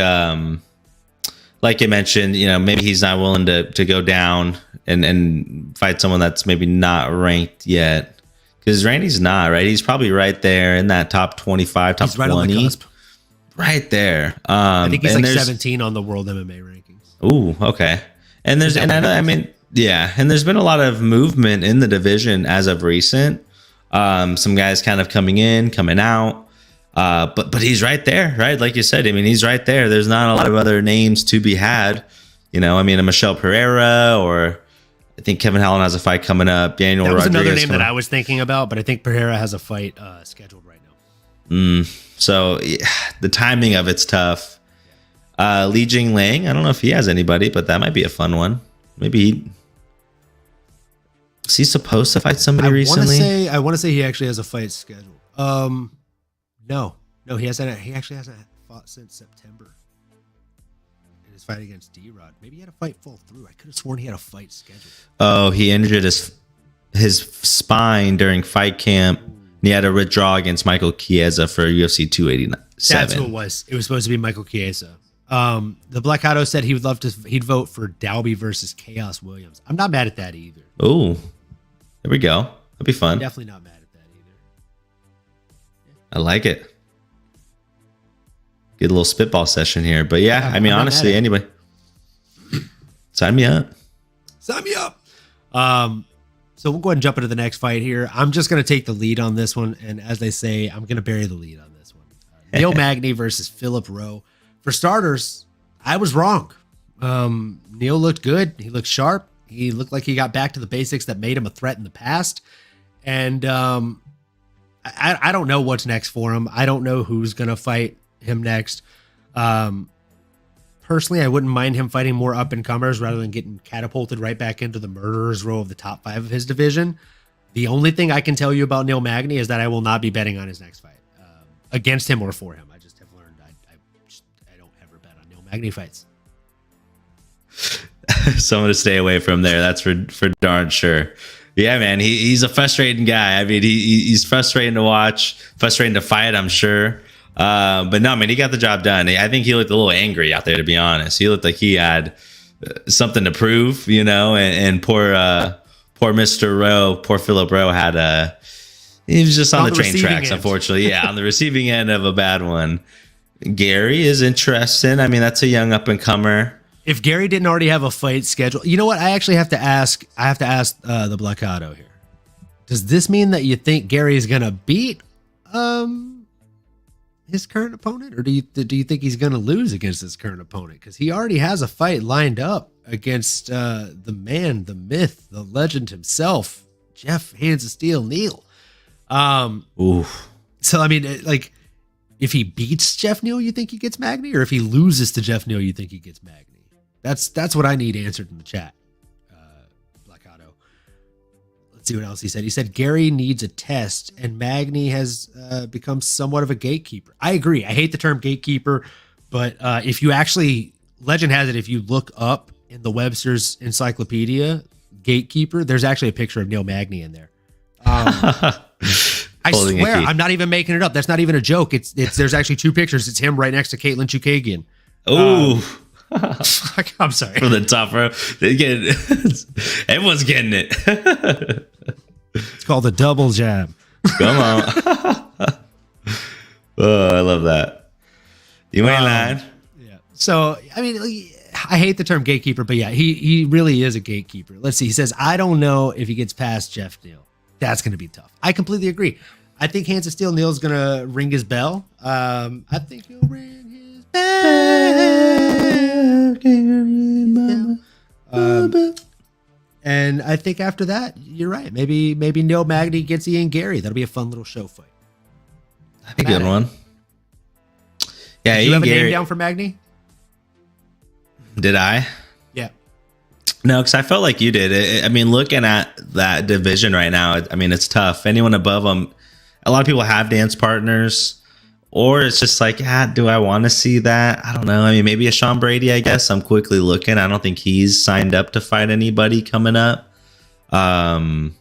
like you mentioned, maybe he's not willing to go down and fight someone that's maybe not ranked yet. Because Randy's not, right? He's probably right there in that top 25, top 20. On the cusp. Right there. I think he's like 17 on the world MMA rankings. Ooh, okay. And there's been a lot of movement in the division as of recent. Some guys kind of coming in, coming out. But he's right there, right? Like you said, he's right there. There's not a lot of other names to be had. A Michelle Pereira, or I think Kevin Holland has a fight coming up. Daniel Rodriguez. That was another name that I was thinking about, but I think Pereira has a fight scheduled right now. So the timing of it's tough. Li Jing Lang, I don't know if he has anybody, but that might be a fun one. Maybe is he supposed to fight somebody recently? I want to say he actually has a fight scheduled. No, he hasn't. He actually hasn't fought since September. In his fight against D-Rod, maybe he had a fight fall through. I could have sworn he had a fight scheduled. Oh, he injured his spine during fight camp. He had to withdraw against Michael Chiesa for UFC 287. That's who it was. It was supposed to be Michael Chiesa. The Blackado said he'd vote for Dalby versus Chaos Williams. I'm not mad at that either. Oh, there we go. That'd be fun. Definitely not mad at that either. I like it. Get a little spitball session here. But yeah, honestly, anyway. Sign me up. Sign me up. So we'll go ahead and jump into the next fight here. I'm just going to take the lead on this one. And as they say, I'm going to bury the lead on this one. Neil Magny versus Philip Rowe. For starters, I was wrong. Neil looked good. He looked sharp. He looked like he got back to the basics that made him a threat in the past. And I don't know what's next for him. I don't know who's going to fight him next. Personally, I wouldn't mind him fighting more up-and-comers rather than getting catapulted right back into the murderer's row of the top 5 of his division. The only thing I can tell you about Neil Magny is that I will not be betting on his next fight against him or for him. I just have learned I don't ever bet on Neil Magny fights. Someone to stay away from there. That's for darn sure. Yeah, man, he's a frustrating guy. He's frustrating to watch, frustrating to fight, I'm sure. But no, man, he got the job done. I think he looked a little angry out there, to be honest. He looked like he had something to prove, and poor Mr. Rowe, poor Philip Rowe he was just on the train tracks, unfortunately. Yeah, on the receiving end of a bad one. Gary is interesting. That's a young up-and-comer. If Gary didn't already have a fight scheduled, you know what? I actually have to ask. I have to ask the Blackado here. Does this mean that you think Gary is gonna beat his current opponent, or do you think he's gonna lose against his current opponent? Because he already has a fight lined up against the man, the myth, the legend himself, Jeff Hands of Steel Neal. Oof. So if he beats Jeff Neal, you think he gets Magny, or if he loses to Jeff Neal, you think he gets Magny? That's what I need answered in the chat. Blackado. Let's see what else he said. He said Gary needs a test, and Magny has become somewhat of a gatekeeper. I agree. I hate the term gatekeeper, but if you actually, legend has it, if you look up in the Webster's Encyclopedia, gatekeeper, there's actually a picture of Neil Magny in there. I swear, I'm not even making it up. That's not even a joke. It's there's actually 2 pictures. It's him right next to Caitlin Chukagian. Oh. I'm sorry. From the top row. Everyone's getting it. It's called a double jab. Come on. Oh, I love that. You ain't lying. Yeah. So, I hate the term gatekeeper, but yeah, he really is a gatekeeper. Let's see. He says, I don't know if he gets past Jeff Neal. That's going to be tough. I completely agree. I think Hands of Steel Neal's going to ring his bell. I think he'll ring his bell. And I think after that, you're right. Maybe Neil Magny gets Ian Gary. That'll be a fun little show fight. That'd be a good one. Yeah, Did you have a name down for Magny? Did I? Yeah. No, because I felt like you did. Looking at that division right now, it's tough. Anyone above them, a lot of people have dance partners, or it's just like, do I want to see that? I don't know. I mean, maybe a Sean Brady, I guess. I'm quickly looking. I don't think he's signed up to fight anybody coming up. I mean,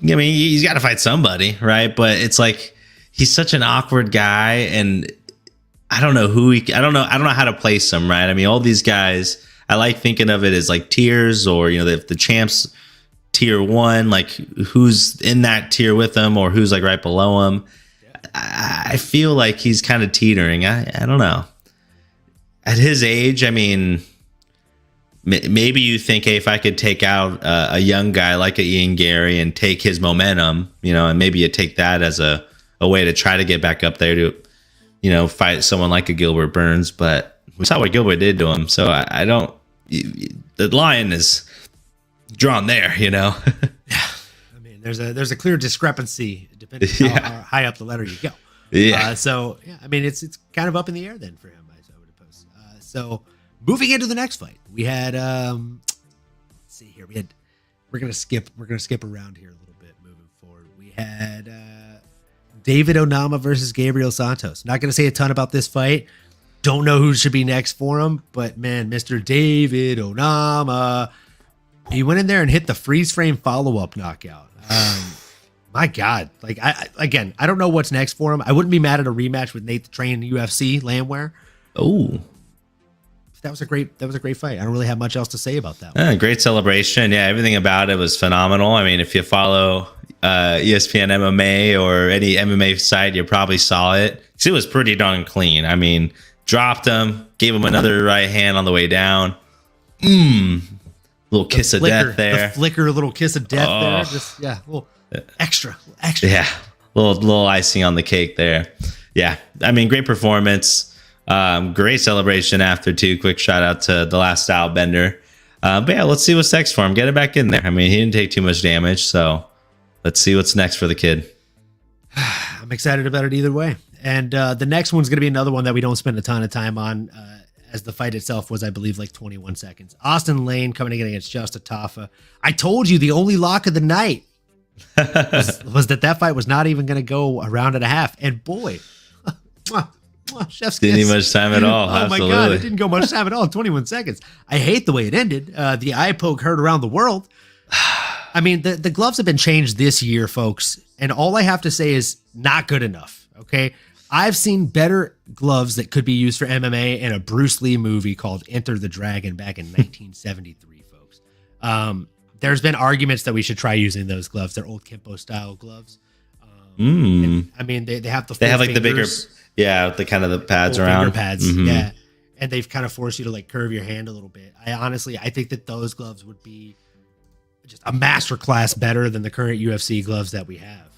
he's got to fight somebody, right? But it's like he's such an awkward guy, and I don't know I don't know how to place him, right? I mean, all these guys, I like thinking of it as like tiers, or the champs tier 1, like who's in that tier with them, or who's like right below him. I feel like he's kind of teetering. I don't know. At his age, I mean, maybe you think, hey, if I could take out a young guy like a Ian Gary and take his momentum, and maybe you take that as a way to try to get back up there to, fight someone like a Gilbert Burns. But we saw what Gilbert did to him. So I don't, the line is drawn there, Yeah. I mean, there's a clear discrepancy depending on how high up the ladder you go. Yeah. I mean, it's kind of up in the air then for him, I would oppose. So moving into the next fight, we had let's see here. We're gonna skip around here a little bit moving forward. We had David Onama versus Gabriel Santos. Not gonna say a ton about this fight. Don't know who should be next for him, but man, Mr. David Onama, he went in there and hit the freeze frame follow-up knockout. My God, like I don't know what's next for him. I wouldn't be mad at a rematch with Nate the Train UFC Landwehr. Oh, that was a great fight. I don't really have much else to say about that one. Great celebration. Yeah, everything about it was phenomenal. I mean, if you follow ESPN MMA or any MMA site, you probably saw it. It was pretty darn clean. I mean, dropped him, gave him another right hand on the way down. Little kiss of death there. The flicker, little kiss of death there. Just little extra. Yeah, little icing on the cake there. Yeah, I mean, great performance. Great celebration after too. Quick shout out to the last style bender. But yeah, let's see what's next for him. Get it back in there. I mean, he didn't take too much damage, so let's see what's next for the kid. I'm excited about it either way. And the next one's going to be another one that we don't spend a ton of time on, as the fight itself was, I believe, like 21 seconds. Austin Lane coming in against Just Atafa. I told you the only lock of the night was that fight was not even going to go a round and a half. And boy, chef's didn't kiss. need much time at all. Oh Absolutely. my God, it didn't go much time at all. 21 seconds. I hate the way it ended. The eye poke hurt around the world. I mean, the gloves have been changed this year, folks. And all I have to say is not good enough. Okay. I've seen better gloves that could be used for MMA in a Bruce Lee movie called Enter the Dragon back in 1973, folks. There's been arguments that we should try using those gloves. They're old Kempo style gloves. And, I mean, they have they have like the bigger, the kind of the pads around. Finger pads, yeah. And they've kind of forced you to like curve your hand a little bit. I think that those gloves would be just a masterclass better than the current UFC gloves that we have.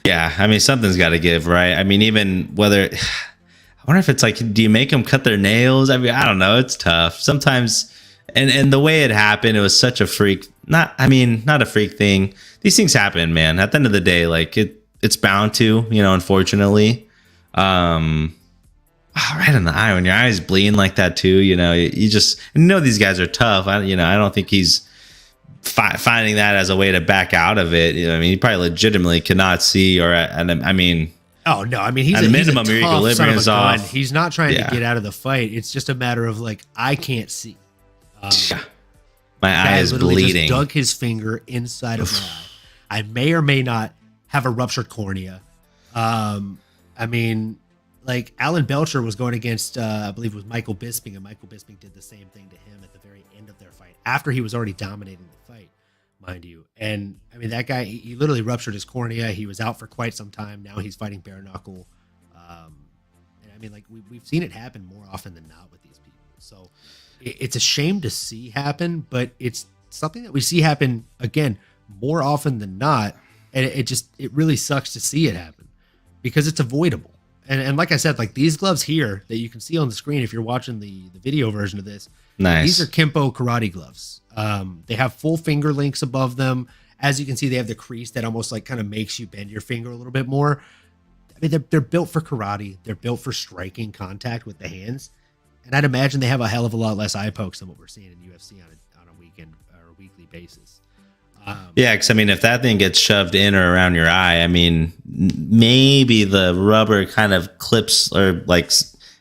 Yeah, I mean, something's got to give, right? I mean, even whether, I wonder if it's like, do you make them cut their nails? I mean, I don't know. It's tough sometimes. And the way it happened, it was such a freak, not a freak thing. These things happen, man. At the end of the day, like it's bound to, unfortunately. Right in the eye, when your eye's bleeding like that too, you just these guys are tough. I don't think he's finding that as a way to back out of it. I mean, he probably legitimately cannot see, or oh no, I mean, he's at a minimum, he's a your tough son of equilibrium's a gun. off. He's not trying to get out of the fight. It's just a matter of like, I can't see. My eye is bleeding. Just dug his finger inside of my eye. I may or may not have a ruptured cornea. I mean, like Alan Belcher was going against, I believe it was Michael Bisping, and Michael Bisping did the same thing to him at the very end of their fight, after he was already dominating the fight, mind you. And I mean, that guy, he literally ruptured his cornea. He was out for quite some time. Now he's fighting bare knuckle. And I mean, like we've seen it happen more often than not with these people. So it's a shame to see happen, but it's something that we see happen again more often than not. And it really sucks to see it happen because it's avoidable. And like I said, like these gloves here that you can see on the screen, if you're watching the video version of this, nice. These are Kempo karate gloves. They have full finger links above them. As you can see, they have the crease that almost like kind of makes you bend your finger a little bit more. I mean, they're built for karate. They're built for striking contact with the hands. And I'd imagine they have a hell of a lot less eye pokes than what we're seeing in UFC on a weekend or a weekly basis. Yeah, because I mean, if that thing gets shoved in or around your eye, I mean, maybe the rubber kind of clips or like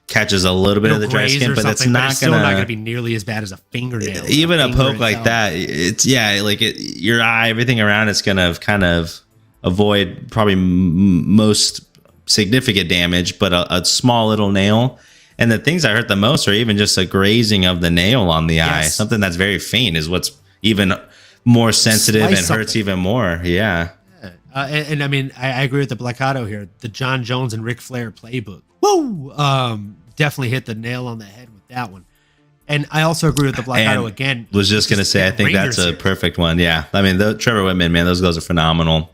catches a little bit of the dry skin, but it's not still not gonna be nearly as bad as a fingernail. Even a poke like that, it's your eye, everything around it's gonna kind of avoid probably most significant damage, but a small little nail. And the things that hurt the most are even just a grazing of the nail on the eye. Something that's very faint is what's even more sensitive and hurts even more. Yeah. And I mean, I agree with the Blackato here. The John Jones and Ric Flair playbook. Woo! Definitely hit the nail on the head with that one. And I also agree with the Blackato again. Was just going to say, I think that's a perfect one. Yeah. I mean, Trevor Whitman, man, those guys are phenomenal.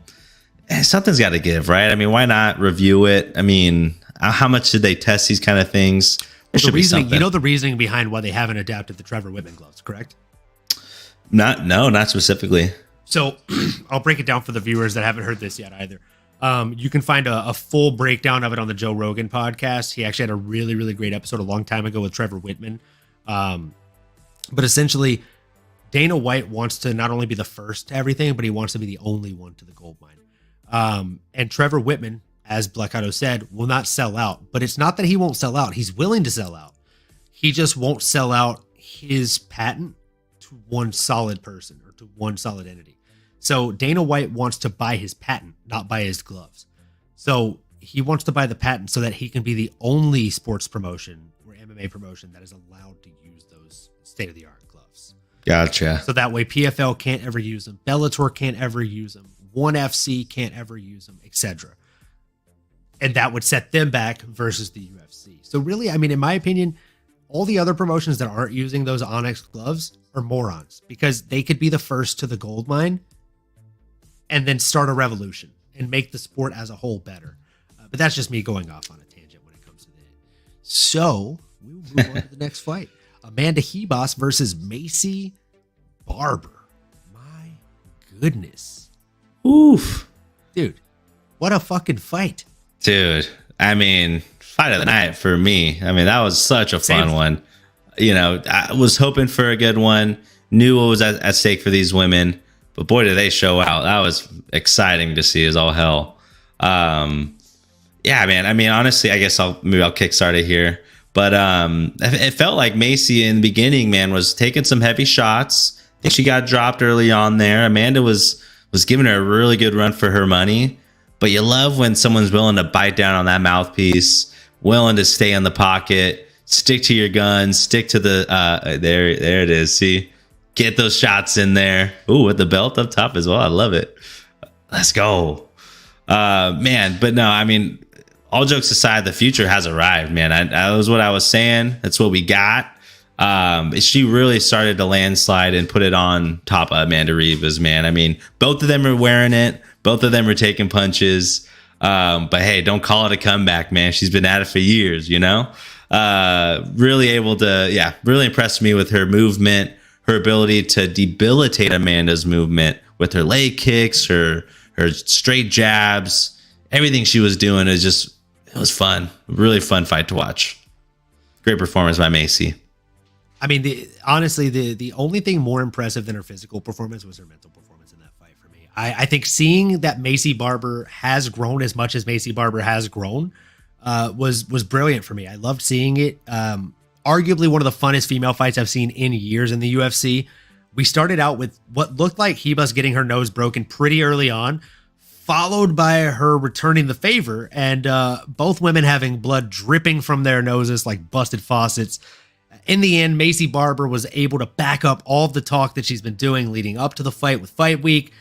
Something's got to give, right? I mean, why not review it? I mean, how much did they test these kind of things? The reasoning, the reasoning behind why they haven't adapted the Trevor Whitman gloves, correct? Not specifically. So I'll break it down for the viewers that haven't heard this yet either. You can find a full breakdown of it on the Joe Rogan podcast. He actually had a really, really great episode a long time ago with Trevor Whitman. But essentially, Dana White wants to not only be the first to everything, but he wants to be the only one to the gold mine. And Trevor Whitman, as Blackato said, will not sell out. But it's not that he won't sell out. He's willing to sell out. He just won't sell out his patent to one solid person or to one solid entity. So Dana White wants to buy his patent, not buy his gloves. So he wants to buy the patent so that he can be the only sports promotion or MMA promotion that is allowed to use those state-of-the-art gloves. Gotcha. So that way PFL can't ever use them, Bellator can't ever use them, ONE FC can't ever use them, etc. And that would set them back versus the UFC. So really, I mean, in my opinion, all the other promotions that aren't using those Onyx gloves are morons because they could be the first to the gold mine and then start a revolution and make the sport as a whole better. But that's just me going off on a tangent when it comes to that. So we will move on to the next fight. Amanda Hebos versus Macy Barber. My goodness. Oof. Dude, what a fucking fight. Dude, I mean, fight of the night for me. I mean, that was such a fun one. You know, I was hoping for a good one. Knew what was at stake for these women. But boy, did they show out. That was exciting to see as all hell. Yeah, man. I mean, honestly, I guess I'll kickstart it here. But it felt like Macy in the beginning, man, was taking some heavy shots. I think she got dropped early on there. Amanda was giving her a really good run for her money. But you love when someone's willing to bite down on that mouthpiece, willing to stay in the pocket, stick to your guns, stick to the there it is. See? Get those shots in there. Ooh, with the belt up top as well. I love it. Let's go. Man, but no, I mean, all jokes aside, the future has arrived, man. That was what I was saying. That's what we got. She really started to landslide and put it on top of Amanda Ribas, man. I mean, both of them are wearing it. Both of them are taking punches. But hey, don't call it a comeback, man. She's been at it for years, you know? Really able to, really impressed me with her movement. Her ability to debilitate Amanda's movement with her leg kicks, her straight jabs, everything she was doing is just, it was fun. Really fun fight to watch. Great performance by Macy. I mean, honestly, the only thing more impressive than her physical performance was her mental performance in that fight for me. I think seeing that Macy Barber has grown as much as Macy Barber has grown was brilliant for me. I loved seeing it. Arguably one of the funnest female fights I've seen in years in the UFC. We started out with what looked like Hebos getting her nose broken pretty early on, followed by her returning the favor, and both women having blood dripping from their noses like busted faucets. In the end, Macy Barber was able to back up all of the talk that she's been doing leading up to the fight with Fight Week,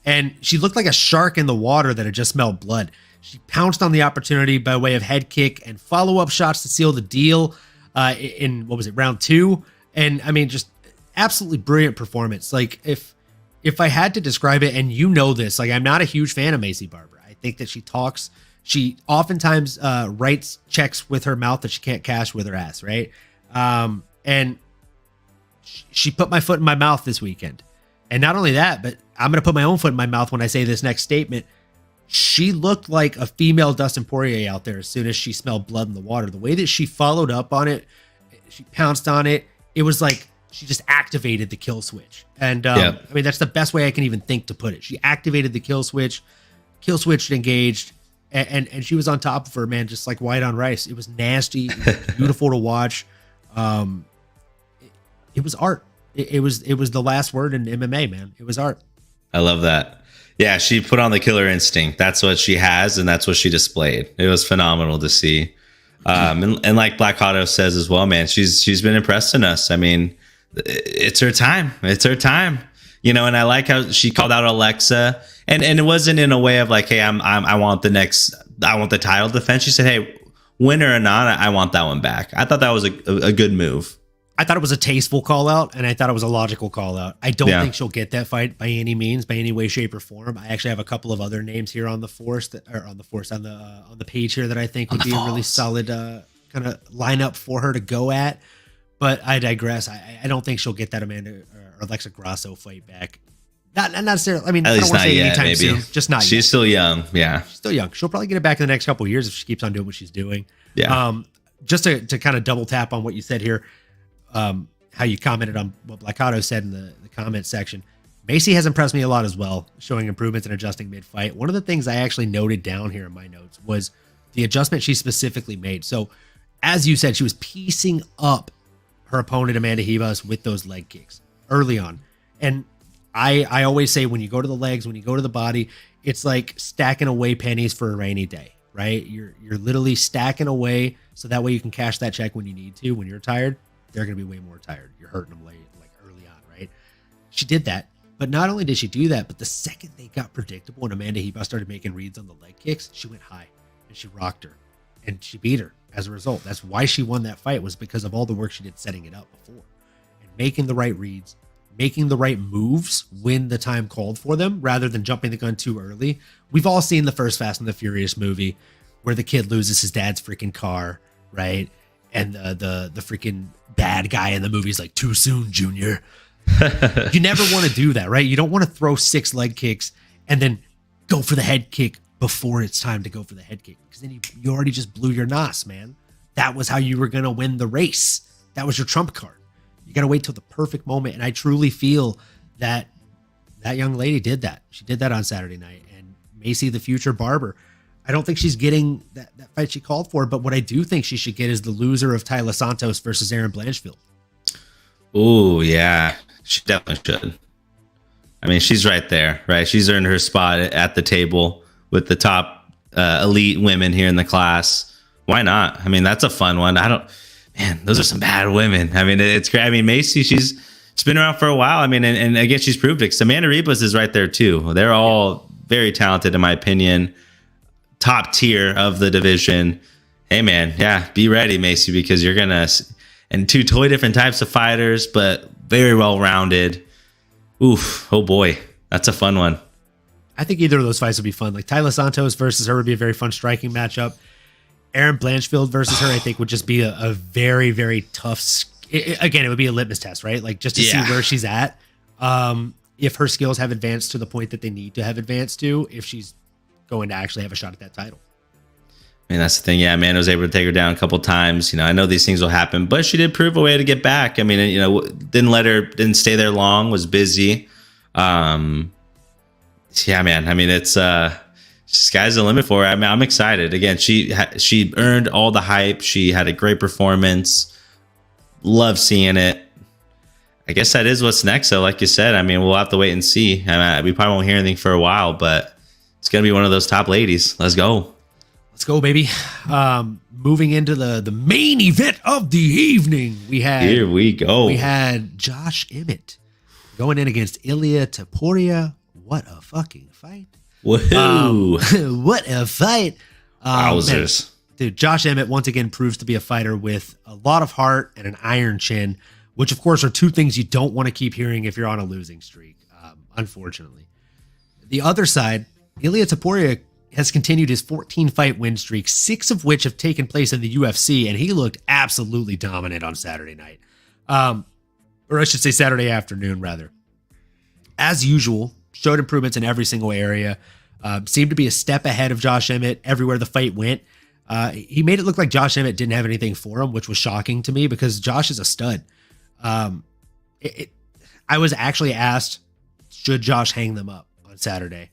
and she looked like a shark in the water that had just smelled blood. She pounced on the opportunity by way of head kick and follow-up shots to seal the deal. In what was it, round 2? And I mean, just absolutely brilliant performance. Like if I had to describe it, and you know this, like I'm not a huge fan of Macy Barber. I think that she oftentimes writes checks with her mouth that she can't cash with her ass, right? And she put my foot in my mouth this weekend. And not only that, but I'm going to put my own foot in my mouth when I say this next statement. She looked like a female Dustin Poirier out there as soon as she smelled blood in the water. The way that she followed up on it, she pounced on it. It was like she just activated the kill switch. And I mean, that's the best way I can even think to put it. She activated the kill switch engaged, And she was on top of her, man, just like white on rice. It was nasty. It was beautiful to watch. It was art. It was the last word in MMA, man. It was art. I love that. Yeah, she put on the killer instinct. That's what she has, and that's what she displayed. It was phenomenal to see. And like Black Otto says as well, man, she's been impressing us. I mean, it's her time. It's her time. You know, and I like how she called out Alexa, and it wasn't in a way of like, hey, I want the title defense. She said, hey, winner or not, I want that one back. I thought that was a good move. I thought it was a tasteful call out, and I thought it was a logical call out. I don't think she'll get that fight by any means, by any way, shape, or form. I actually have a couple of other names here on the on the page here that I think would be a really solid kind of lineup for her to go at. But I digress. I don't think she'll get that Amanda or Alexa Grasso fight back. Not necessarily. I mean, at I least don't want to say not yet, anytime maybe. soon. Just not yet. She's still young. Yeah, she's still young. She'll probably get it back in the next couple of years if she keeps on doing what she's doing. Yeah. Just to kind of double tap on what you said here. How you commented on what Blackato said in the comment section. Macy has impressed me a lot as well, showing improvements and adjusting mid-fight. One of the things I actually noted down here in my notes was the adjustment she specifically made. So, as you said, she was piecing up her opponent, Amanda Ribas, with those leg kicks early on. And I always say when you go to the legs, when you go to the body, it's like stacking away pennies for a rainy day, right? You're literally stacking away so that way you can cash that check when you need to. When you're tired, they're going to be way more tired. You're hurting them late, like early on, right? She did that. But not only did she do that, but the second they got predictable and Amanda Ribas started making reads on the leg kicks, she went high and she rocked her and she beat her as a result. That's why she won that fight, was because of all the work she did setting it up before and making the right reads, making the right moves when the time called for them rather than jumping the gun too early. We've all seen the first Fast and the Furious movie where the kid loses his dad's freaking car, right? And the freaking bad guy in the movie is like, too soon, Junior. You never want to do that, right? You don't want to throw 6 leg kicks and then go for the head kick before it's time to go for the head kick, because then you already just blew your nos, man. That was how you were going to win the race. That was your trump card. You got to wait till the perfect moment. And I truly feel that that young lady did that. She did that on Saturday night. And Macy, the future barber, I don't think she's getting that fight she called for, but what I do think she should get is the loser of Tyler Santos versus Aaron Blanchfield. Oh, yeah. She definitely should. I mean, she's right there, right? She's earned her spot at the table with the top elite women here in the class. Why not? I mean, that's a fun one. Man, those are some bad women. I mean, it's great. I mean, Macy, she's been around for a while. I mean, and again, she's proved it. Amanda Ribas is right there too. They're all very talented, in my opinion. Top tier of the division. Hey, man, yeah, be ready, Macy, because you're gonna, and 2 totally different types of fighters, but very well rounded. Oof, oh boy, that's a fun one. I think either of those fights would be fun. Like Tyler Santos versus her would be a very fun striking matchup. Aaron Blanchfield versus her, I think, would just be a very, very tough. Again, it would be a litmus test, right? Like just to see where she's at. If her skills have advanced to the point that they need to have advanced to, if she's going to actually have a shot at that title. I mean, that's the thing. Yeah, Amanda was able to take her down a couple times. You know, I know these things will happen, but she did prove a way to get back. I mean, you know, didn't stay there long, was busy. Yeah, man. I mean, it's sky's the limit for her. I mean, I'm excited. Again, she earned all the hype. She had a great performance. Love seeing it. I guess that is what's next. So, like you said, I mean, we'll have to wait and see. I mean, we probably won't hear anything for a while, but it's gonna be one of those top ladies. Let's go. Let's go, baby. Moving into the main event of the evening, here we go. We had Josh Emmett going in against Ilya Taporia. What a fucking fight! Woohoo! What a fight! Wowzers. Man, dude, Josh Emmett once again proves to be a fighter with a lot of heart and an iron chin, which of course are 2 things you don't want to keep hearing if you're on a losing streak. Unfortunately, the other side, Ilya Taporia has continued his 14-fight win streak, 6 of which have taken place in the UFC, and he looked absolutely dominant on Saturday night. Or I should say Saturday afternoon, rather. As usual, showed improvements in every single area. Seemed to be a step ahead of Josh Emmett everywhere the fight went. He made it look like Josh Emmett didn't have anything for him, which was shocking to me because Josh is a stud. I was actually asked, should Josh hang them up on Saturday?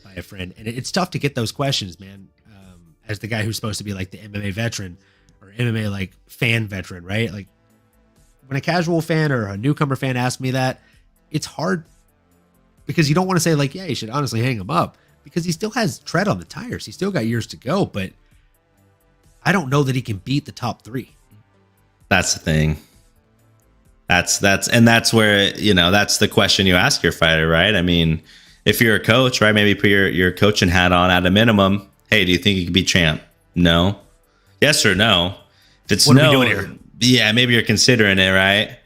by a friend, and it's tough to get those questions, man. As the guy who's supposed to be like the MMA veteran or MMA like fan veteran, right? Like when a casual fan or a newcomer fan asks me that, it's hard because you don't want to say like, yeah, you should honestly hang him up because he still has tread on the tires. He's still got years to go, but I don't know that he can beat the top 3. That's the thing. That's where, that's the question you ask your fighter, right? I mean, if you're a coach, right, maybe put your coaching hat on at a minimum. Hey, do you think you could be champ? No. Yes or no? If it's what no, are we doing here? Yeah, maybe you're considering it, right?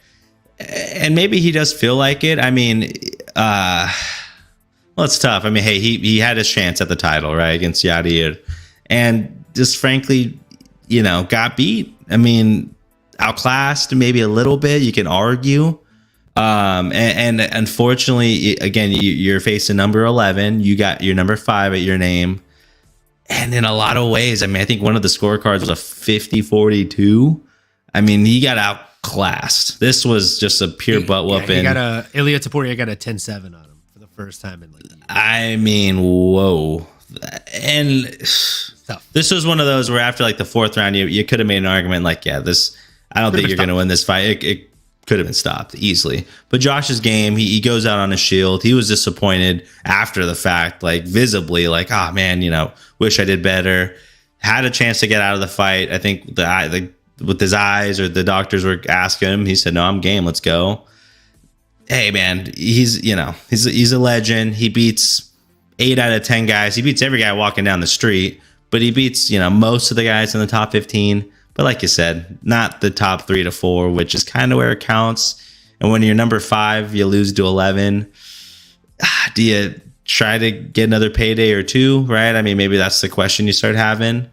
And maybe he does feel like it. I mean, well, it's tough. I mean, hey, he had his chance at the title, right, against Yadir, and just frankly, got beat. I mean, outclassed maybe a little bit. You can argue. And unfortunately, again, you're facing number 11. You got your number 5 at your name. And in a lot of ways, I mean, I think one of the scorecards was a 50-42. I mean, he got outclassed. This was just a pure butt whooping. Ilya Taporia got a 10-7 on him for the first time in like years. I mean, whoa. And this was one of those where after like the 4th round, you could have made an argument like, yeah, I don't think you're going to win this fight. It could have been stopped easily. But Josh's game, he goes out on a shield. He was disappointed after the fact, like visibly, like, oh man, wish I did better. Had a chance to get out of the fight. I think with his eyes, or the doctors were asking him, he said, no, I'm game. Let's go. Hey man, he's a legend. He beats 8 out of 10 guys. He beats every guy walking down the street, but he beats, most of the guys in the top 15. But like you said, not the top 3 to 4, which is kind of where it counts. And when you're number 5, you lose to 11. Do you try to get another payday or 2, right? I mean, maybe that's the question you start having.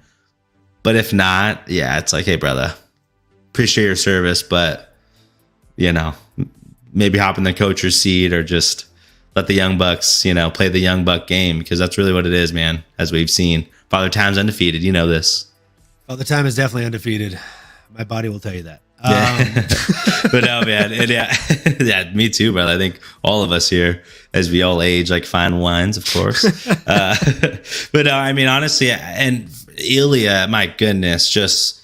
But if not, yeah, it's like, hey, brother, appreciate your service, but, maybe hop in the coach's seat or just let the Young Bucks, play the Young Buck game, because that's really what it is, man, as we've seen. Father Time's undefeated. You know this. Father Time is definitely undefeated. My body will tell you that. But no, man. Yeah, me too, brother. I think all of us here, as we all age like fine wines, of course. But no, I mean, honestly, and Ilya, my goodness, just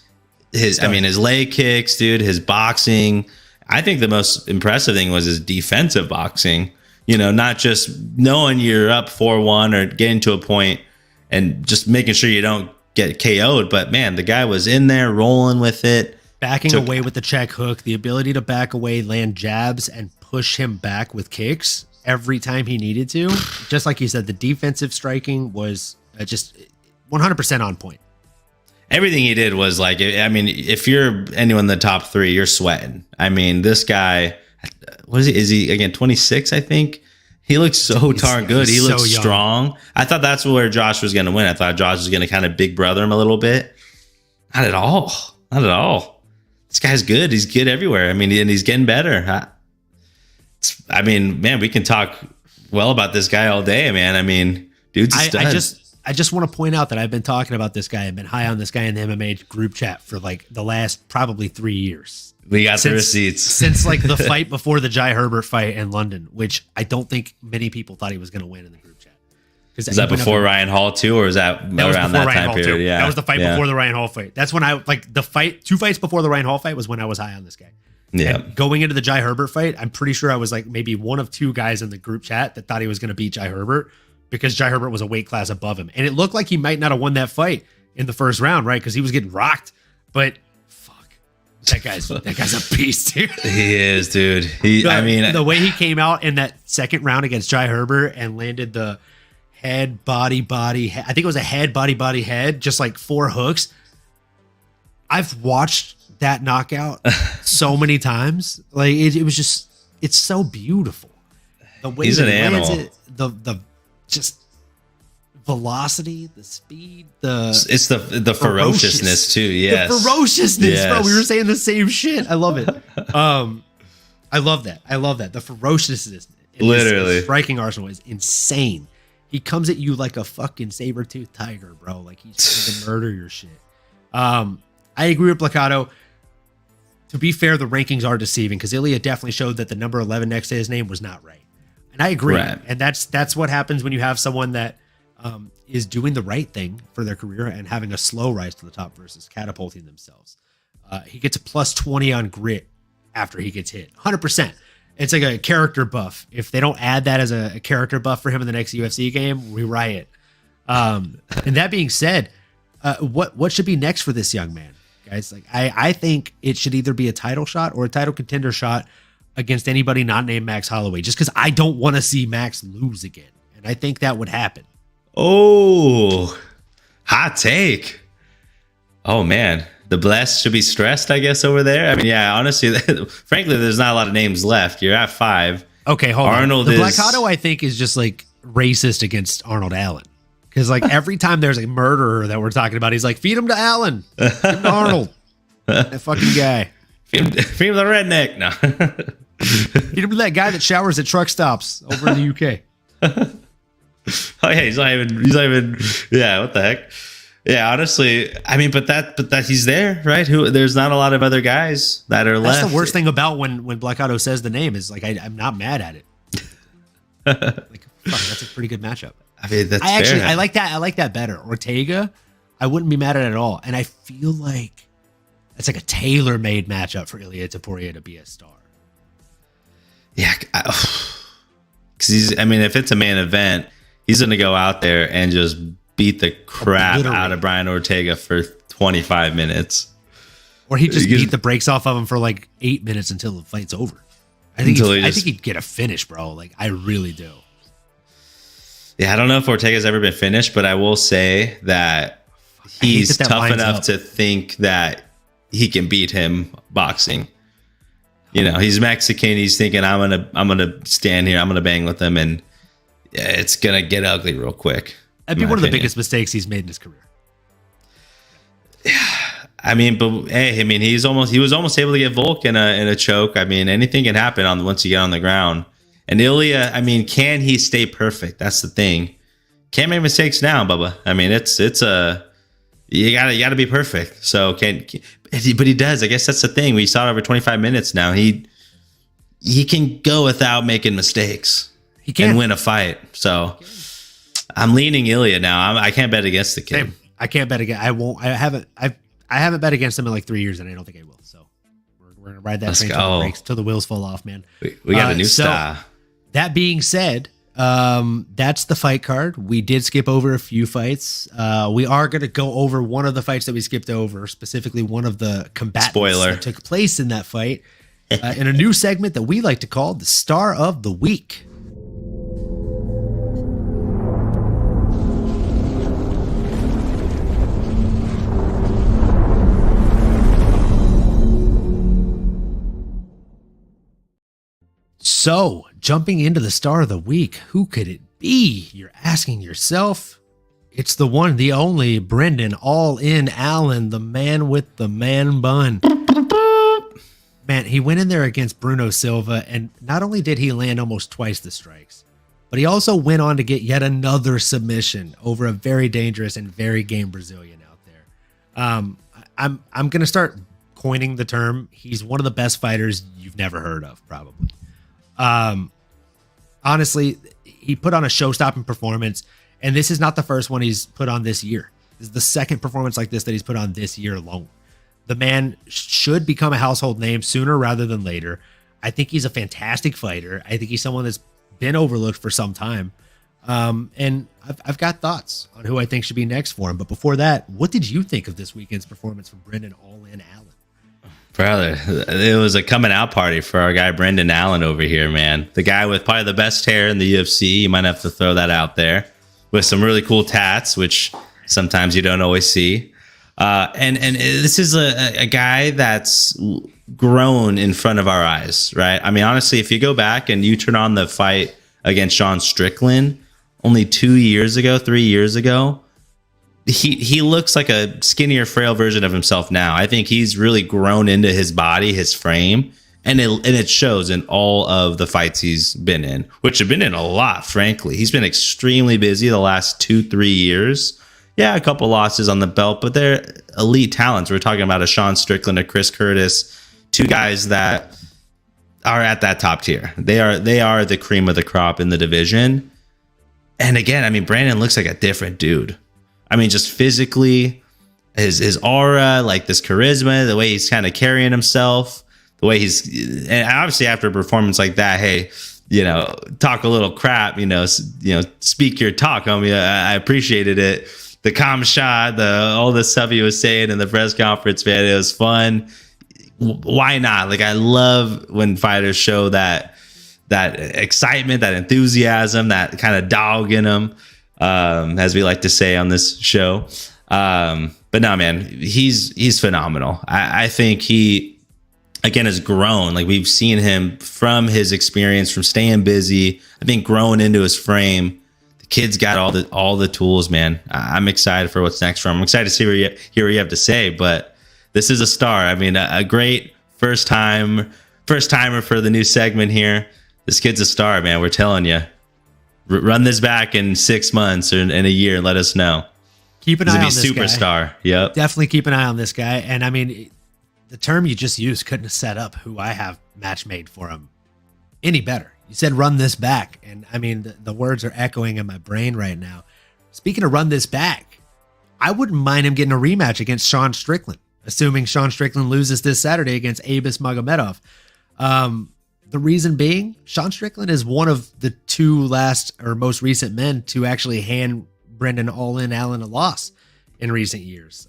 his leg kicks, dude, his boxing. I think the most impressive thing was his defensive boxing. Not just knowing you're up 4-1 or getting to a point and just making sure you don't get KO'd, but man, the guy was in there rolling with it, backing away with the check hook, the ability to back away, land jabs, and push him back with kicks every time he needed to. Just like you said, the defensive striking was just 100% on point. Everything he did was like, I mean, if you're anyone in the top 3, you're sweating. I mean, this guy, what is he? Is he again 26? I think. He looks so darn good. He looks so strong. I thought that's where Josh was going to win. I thought Josh was going to kind of big brother him a little bit. Not at all. Not at all. This guy's good. He's good everywhere. I mean, and he's getting better. I mean, man, we can talk well about this guy all day, man. I mean, dude's a stud. I just want to point out that I've been talking about this guy. I've been high on this guy in the MMA group chat for like the last probably 3 years. We got the receipts. Since like the fight before the Jai Herbert fight in London, which I don't think many people thought he was going to win in the group chat. Is that before Ryan Hall too, or was that around that time period? Yeah, that was the fight before the Ryan Hall fight. That's when I like the fight. 2 fights before the Ryan Hall fight was when I was high on this guy. Yeah. And going into the Jai Herbert fight, I'm pretty sure I was like maybe one of 2 guys in the group chat that thought he was going to beat Jai Herbert because Jai Herbert was a weight class above him, and it looked like he might not have won that fight in the first round, right? Because he was getting rocked, but. That guy's a beast, dude. He is, dude. The way he came out in that second round against Jai Herbert and landed the head, body, I think it was a head, body, head, just like 4 hooks. I've watched that knockout so many times. Like it was just, it's so beautiful. The way he's an animal. The just velocity, the speed, it's the ferociousness too. Yes, the ferociousness, bro. We were saying the same shit. I love it. I love that. The ferociousness, literally, striking arsenal is insane. He comes at you like a fucking saber-toothed tiger, bro. Like he's going to murder your shit. I agree with Placato. To be fair, the rankings are deceiving because Ilya definitely showed that the number 11 next to his name was not right. And I agree. Right. And that's what happens when you have someone that is doing the right thing for their career and having a slow rise to the top versus catapulting themselves. He gets a plus 20 on grit after he gets hit. 100%. It's like a character buff. If they don't add that as a character buff for him in the next UFC game, we riot. And that being said, what should be next for this young man, guys? Like I think it should either be a title shot or a title contender shot against anybody not named Max Holloway, just because I don't want to see Max lose again. And I think that would happen. Oh, hot take. Oh, man. The blessed should be stressed, I guess, over there. I mean, yeah, honestly, frankly, there's not a lot of names left. You're at 5. Okay, hold Arnold on. The is... Blackado, I think, is just like racist against Arnold Allen. Because like every time there's a murderer that we're talking about, he's like, feed him to Allen. Feed him to Arnold. That fucking guy. Feed him to the redneck. No. Feed him to that guy that showers at truck stops over in the UK. Oh yeah, he's not even. Yeah, what the heck? Yeah, honestly, I mean, but that he's there, right? There's not a lot of other guys that are left. That's the worst thing about when Blackado says the name is like I'm not mad at it. Like, fuck, that's a pretty good matchup. I mean, that's fair. I like that. I like that better. Ortega, I wouldn't be mad at it at all. And I feel like it's like a tailor-made matchup for Ilia Topuria to be a star. Yeah, because I mean, if it's a main event, he's going to go out there and just beat the crap out of Brian Ortega for 25 minutes. Or he just beat the brakes off of him for like 8 minutes until the fight's over. I think he'd get a finish, bro. Like, I really do. Yeah, I don't know if Ortega's ever been finished, but I will say that he's tough enough to think that he can beat him boxing. You know, he's Mexican. He's thinking, I'm gonna stand here. I'm gonna bang with him, and yeah, it's gonna get ugly real quick. That'd be one of the biggest mistakes he's made in his career. Yeah, I mean, but hey, I mean, he was almost able to get Volk in a choke. I mean, anything can happen once you get on the ground. And Ilia, I mean, can he stay perfect? That's the thing. Can't make mistakes now, Bubba. I mean, you gotta be perfect. So but he does. I guess that's the thing. We saw it over 25 minutes now. He can go without making mistakes. He can and win a fight. So I'm leaning Ilia now. I can't bet against the kid. Same. I can't bet against. I won't. I haven't bet against him in like 3 years, and I don't think I will. So we're gonna ride that train till the wheels fall off, man. We got a new star. That being said, that's the fight card. We did skip over a few fights. We are going to go over one of the fights that we skipped over, specifically one of the combatants that took place in that fight, in a new segment that we like to call the Star of the Week. So, jumping into the Star of the Week, who could it be? You're asking yourself. It's the one, the only Brendan All-In Allen, the man with the man bun. Man, he went in there against Bruno Silva, and not only did he land almost twice the strikes, but he also went on to get yet another submission over a very dangerous and very game Brazilian out there. I'm going to start coining the term. He's one of the best fighters you've never heard of, probably. Honestly, he put on a show-stopping performance, and this is not the first one he's put on this year. This is the second performance like this that he's put on this year alone. The man should become a household name sooner rather than later. I think he's a fantastic fighter. I think he's someone that's been overlooked for some time. And I've got thoughts on who I think should be next for him. But before that, what did you think of this weekend's performance from Brendan All-In Allen? Brother, it was a coming out party for our guy Brendan Allen over here, man. The guy with probably the best hair in the UFC. You might have to throw that out there. With some really cool tats, which sometimes you don't always see. And this is a guy that's grown in front of our eyes, right? I mean, honestly, if you go back and you turn on the fight against Sean Strickland only 3 years ago, he looks like a skinnier, frail version of himself now. I think he's really grown into his body, his frame, and it shows in all of the fights he's been in, which have been in a lot, frankly. He's been extremely busy the last 2-3 years. Yeah, a couple losses on the belt, but they're elite talents. We're talking about a Sean Strickland, a Chris Curtis, two guys that are at that top tier. They are the cream of the crop in the division. And again, I mean, Brandon looks like a different dude. I mean, just physically, his aura, like this charisma, the way he's kind of carrying himself, the way he's, and obviously after a performance like that, hey, talk a little crap, speak your talk, homie. I appreciated it. The calm shot, all the stuff he was saying in the press conference, man, it was fun. Why not? Like, I love when fighters show that excitement, that enthusiasm, that kind of dog in them, as we like to say on this show. But no, man, he's phenomenal. I think he, again, has grown. Like, we've seen him from his experience, from staying busy, I think growing into his frame. The kid's got all the tools, man. I'm excited for what's next for him. I'm excited to see hear what you have to say, but this is a star. I mean, a great first timer for the new segment here. This kid's a star, man. We're telling you. Run this back in 6 months or in a year and let us know. Keep an eye on this superstar. Guy. Yep. Definitely keep an eye on this guy. And I mean, the term you just used couldn't have set up who I have match made for him any better. You said run this back. And I mean, the words are echoing in my brain right now. Speaking of run this back, I wouldn't mind him getting a rematch against Sean Strickland, assuming Sean Strickland loses this Saturday against Abus Magomedov. The reason being, Sean Strickland is one of the two last or most recent men to actually hand Brendan All-In Allen a loss in recent years.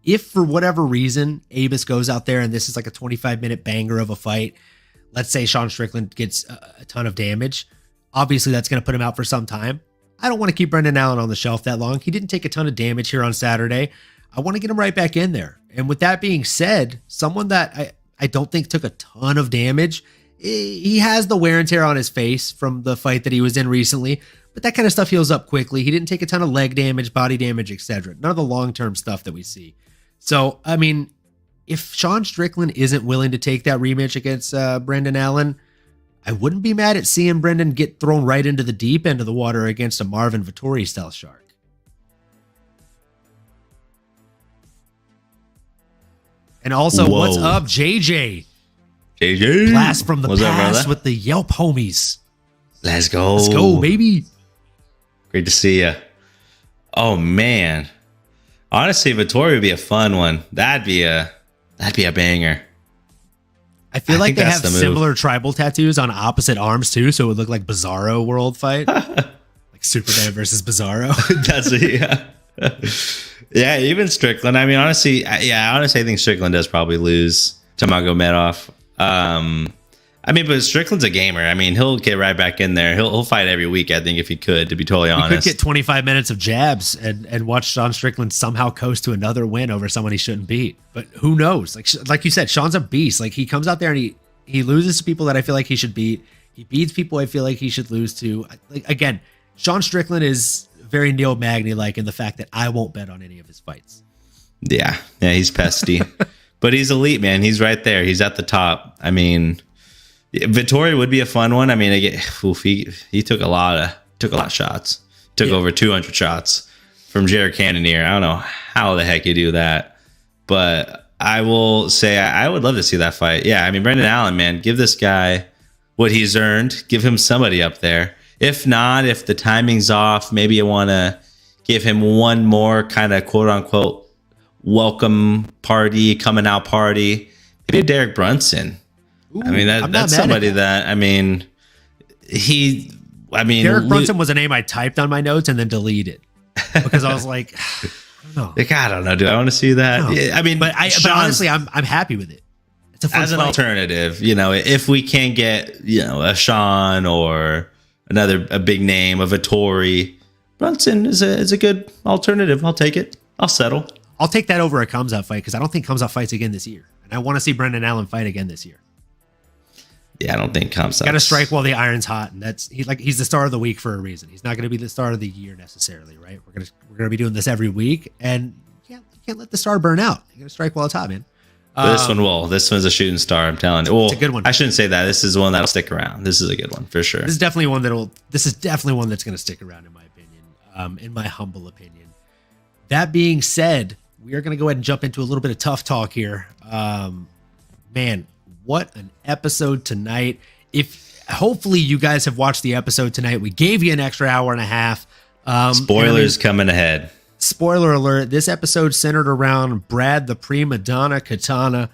If for whatever reason Abus goes out there and this is like a 25-minute banger of a fight, let's say Sean Strickland gets a ton of damage, obviously that's going to put him out for some time. I don't want to keep Brendan Allen on the shelf that long. He didn't take a ton of damage here on Saturday. I want to get him right back in there. And with that being said, someone that I don't think took a ton of damage. He has the wear and tear on his face from the fight that he was in recently, but that kind of stuff heals up quickly. He didn't take a ton of leg damage, body damage, etc. None of the long-term stuff that we see. So, I mean, if Sean Strickland isn't willing to take that rematch against Brendan Allen, I wouldn't be mad at seeing Brendan get thrown right into the deep end of the water against a Marvin Vettori-style shark. And also, whoa. What's up, JJ? JJ. Blast from the What's past up, with the Yelp homies. Let's go. Let's go, baby. Great to see you. Oh, man. Honestly, Vettori would be a fun one. That'd be a banger. I feel like think they that's have the move. similar tribal tattoos on opposite arms, too, so it would look like Bizarro World fight. Like Superman versus Bizarro. That's yeah. Yeah, even Strickland. I mean, honestly, I think Strickland does probably lose to Magomedov. I mean, but Strickland's a gamer. I mean, he'll get right back in there. He'll fight every week, I think, if he could, to be totally honest. He could get 25 minutes of jabs and watch Sean Strickland somehow coast to another win over someone he shouldn't beat. But who knows? Like you said, Sean's a beast. Like, he comes out there and he loses to people that I feel like he should beat. He beats people I feel like he should lose to. Like, again, Sean Strickland is very Neil Magny-like in the fact that I won't bet on any of his fights. Yeah, he's pesty. But he's elite, man. He's right there. He's at the top. I mean, Vettori would be a fun one. I mean, he took a lot of shots. Took over 200 shots from Jared Cannonier. I don't know how the heck you do that, but I will say I would love to see that fight. Yeah, I mean, Brendan Allen, man, give this guy what he's earned. Give him somebody up there. If not, if the timing's off, maybe you want to give him one more kind of quote unquote welcome party, coming out party. Maybe Derek Brunson. Ooh, I mean, that's somebody that, I mean, Derek Brunson was a name I typed on my notes and then deleted because I was like, I don't know. Like, I don't know. Do I want to see that? No. Yeah, I mean, but honestly, I'm happy with it. It's a fun fight. Alternative, if we can get, a Sean or a big name, a Vettori, Brunson is a good alternative. I'll take it. I'll settle. I'll take that over a Kamzat fight because I don't think Kamzat fights again this year. And I want to see Brendan Allen fight again this year. Yeah, I don't think Kamzat. Got to strike while the iron's hot, and he's the star of the week for a reason. He's not going to be the star of the year necessarily, right? We're gonna be doing this every week, and you can't let the star burn out. You got to strike while it's hot, man. This one's a shooting star. I'm telling you. Well, it's a good one. I shouldn't say that. This is one that'll stick around. This is a good one for sure. This is definitely one that's going to stick around, in my opinion. In my humble opinion. That being said, we are going to go ahead and jump into a little bit of tough talk here. Man, what an episode tonight. if hopefully you guys have watched the episode tonight, we gave you an extra hour and a half. Spoilers coming ahead. Spoiler alert, this episode centered around Brad the prima donna Katana.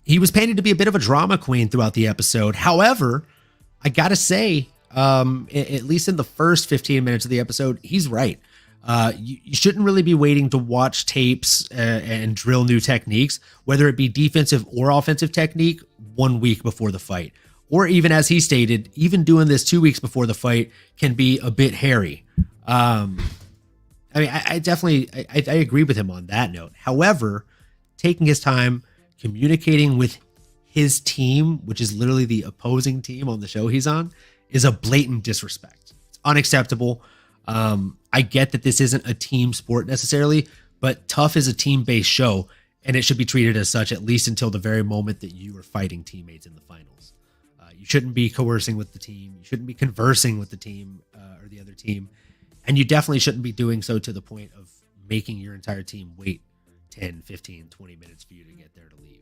He was painted to be a bit of a drama queen throughout the episode. However, I gotta say, at least in the first 15 minutes of the episode, he's right. You shouldn't really be waiting to watch tapes and drill new techniques, whether it be defensive or offensive technique, 1 week before the fight. Or even as he stated, even doing this 2 weeks before the fight can be a bit hairy. I mean, I definitely agree with him on that note. However, taking his time, communicating with his team, which is literally the opposing team on the show he's on, is a blatant disrespect. It's unacceptable. I get that this isn't a team sport necessarily, but Tough is a team-based show, and it should be treated as such at least until the very moment that you are fighting teammates in the finals. You shouldn't be coercing with the team. You shouldn't be conversing with the team or the other team. And you definitely shouldn't be doing so to the point of making your entire team wait 10, 15, 20 minutes for you to get there to leave.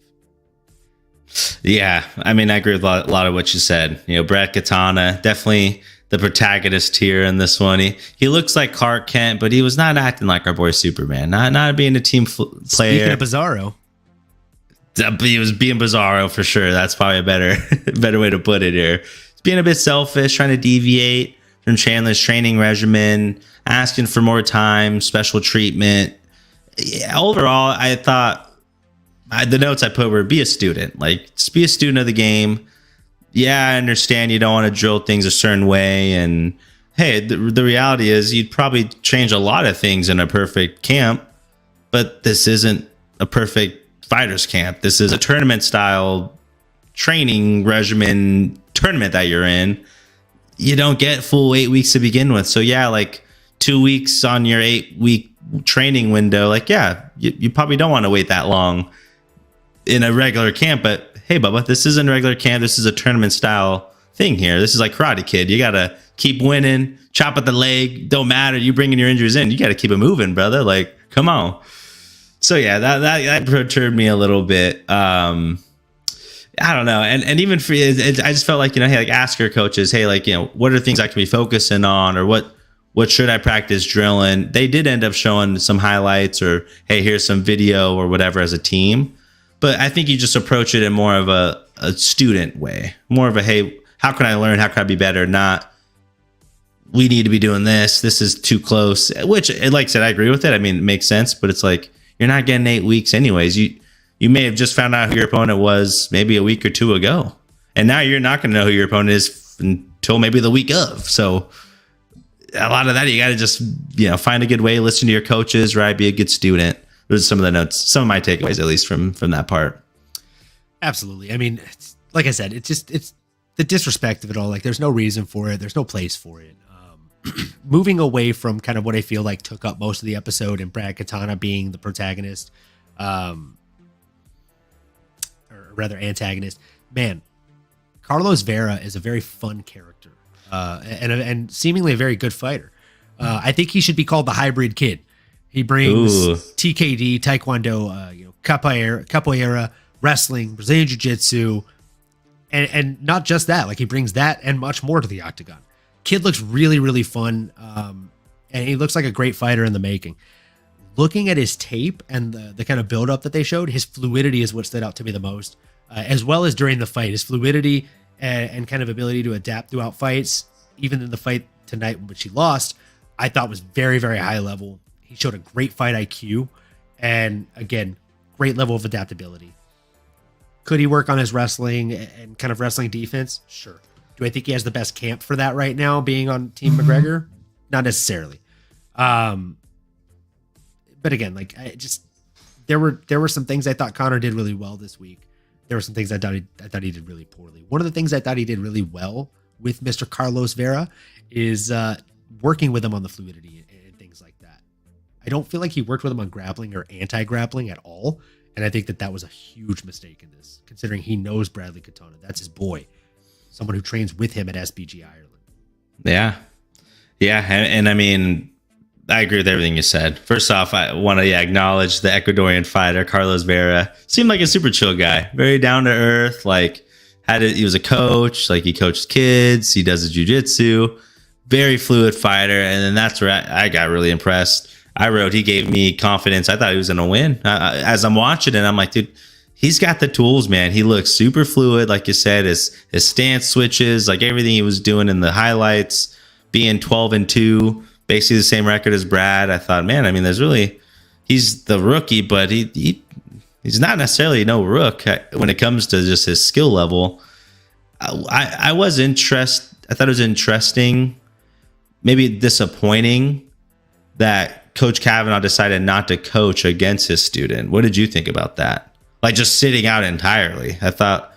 Yeah, I mean, I agree with a lot of what you said. You know, Brad Katana, definitely the protagonist here in this one. He looks like Clark Kent, but he was not acting like our boy Superman. Not being a team player. Speaking of Bizarro. He was being Bizarro for sure. That's probably a better way to put it here. He's being a bit selfish, trying to deviate from Chandler's training regimen, asking for more time, special treatment. Yeah, overall, I thought the notes I put were be a student. Like, just be a student of the game. Yeah, I understand you don't want to drill things a certain way. And hey, the reality is you'd probably change a lot of things in a perfect camp, but this isn't a perfect fighter's camp. This is a tournament style training regimen tournament that you're in. You don't get full 8 weeks to begin with. So yeah, like 2 weeks on your 8-week training window, like, yeah, you probably don't want to wait that long in a regular camp. But hey, Bubba, this isn't a regular camp. This is a tournament style thing here. This is like Karate Kid. You got to keep winning, chop at the leg. Don't matter. You bringing your injuries in. You got to keep it moving, brother. Like, come on. So yeah, that perturbed me a little bit. I don't know. And even for I just felt like, you know, hey, like ask your coaches, hey, like, you know, what are things I can be focusing on, or what should I practice drilling? They did end up showing some highlights, or hey, here's some video or whatever as a team. But I think you just approach it in more of a student way, more of a, hey, how can I learn? How can I be better? Not, we need to be doing this. This is too close, which, like I said, I agree with it. I mean, it makes sense, but it's like, you're not getting 8 weeks anyways. You may have just found out who your opponent was maybe a week or two ago. And now you're not going to know who your opponent is until maybe the week of. So a lot of that, you got to just, you know, find a good way, listen to your coaches, right? Be a good student. Those are some of the notes, some of my takeaways, at least from that part. Absolutely. I mean, like I said, it's the disrespect of it all. Like, there's no reason for it. There's no place for it. Moving away from kind of what I feel like took up most of the episode and Brad Katana being the protagonist, or rather antagonist, man, Carlos Vera is a very fun character, and seemingly a very good fighter. I think he should be called the hybrid kid. He brings TKD, Taekwondo, capoeira, wrestling, Brazilian Jiu-Jitsu, and not just that. Like, he brings that and much more to the octagon. Kid looks really, really fun, and he looks like a great fighter in the making. Looking at his tape and the kind of build-up that they showed, his fluidity is what stood out to me the most, as well as during the fight. His fluidity and kind of ability to adapt throughout fights, even in the fight tonight, which he lost, I thought was very, very high level. He showed a great fight IQ, and again, great level of adaptability. Could he work on his wrestling and kind of wrestling defense? Sure. Do I think he has the best camp for that right now, being on Team McGregor? Not necessarily. But again, like, there were some things I thought Connor did really well this week. There were some things I thought he did really poorly. One of the things I thought he did really well with Mr. Carlos Vera is working with him on the fluidity and things like that. I don't feel like he worked with him on grappling or anti-grappling at all, and I think that was a huge mistake in this, considering he knows Bradley Katana. That's his boy. Someone who trains with him at SBG Ireland. Yeah. And I mean, I agree with everything you said. First off, I want to acknowledge the Ecuadorian fighter, Carlos Vera. Seemed like a super chill guy, very down to earth, like He was a coach, like he coached kids, he does the jujitsu, very fluid fighter. And then that's where I got really impressed. I wrote, he gave me confidence. I thought he was going to win. As I'm watching it, I'm like, dude, he's got the tools, man. He looks super fluid. Like you said, his stance switches, like everything he was doing in the highlights, being 12-2, basically the same record as Brad. I thought, man, I mean, he's the rookie, but he's not necessarily no rook when it comes to just his skill level. I was interested. I thought it was interesting, maybe disappointing that Coach Kavanaugh decided not to coach against his student. What did you think about that? Like just sitting out entirely. I thought,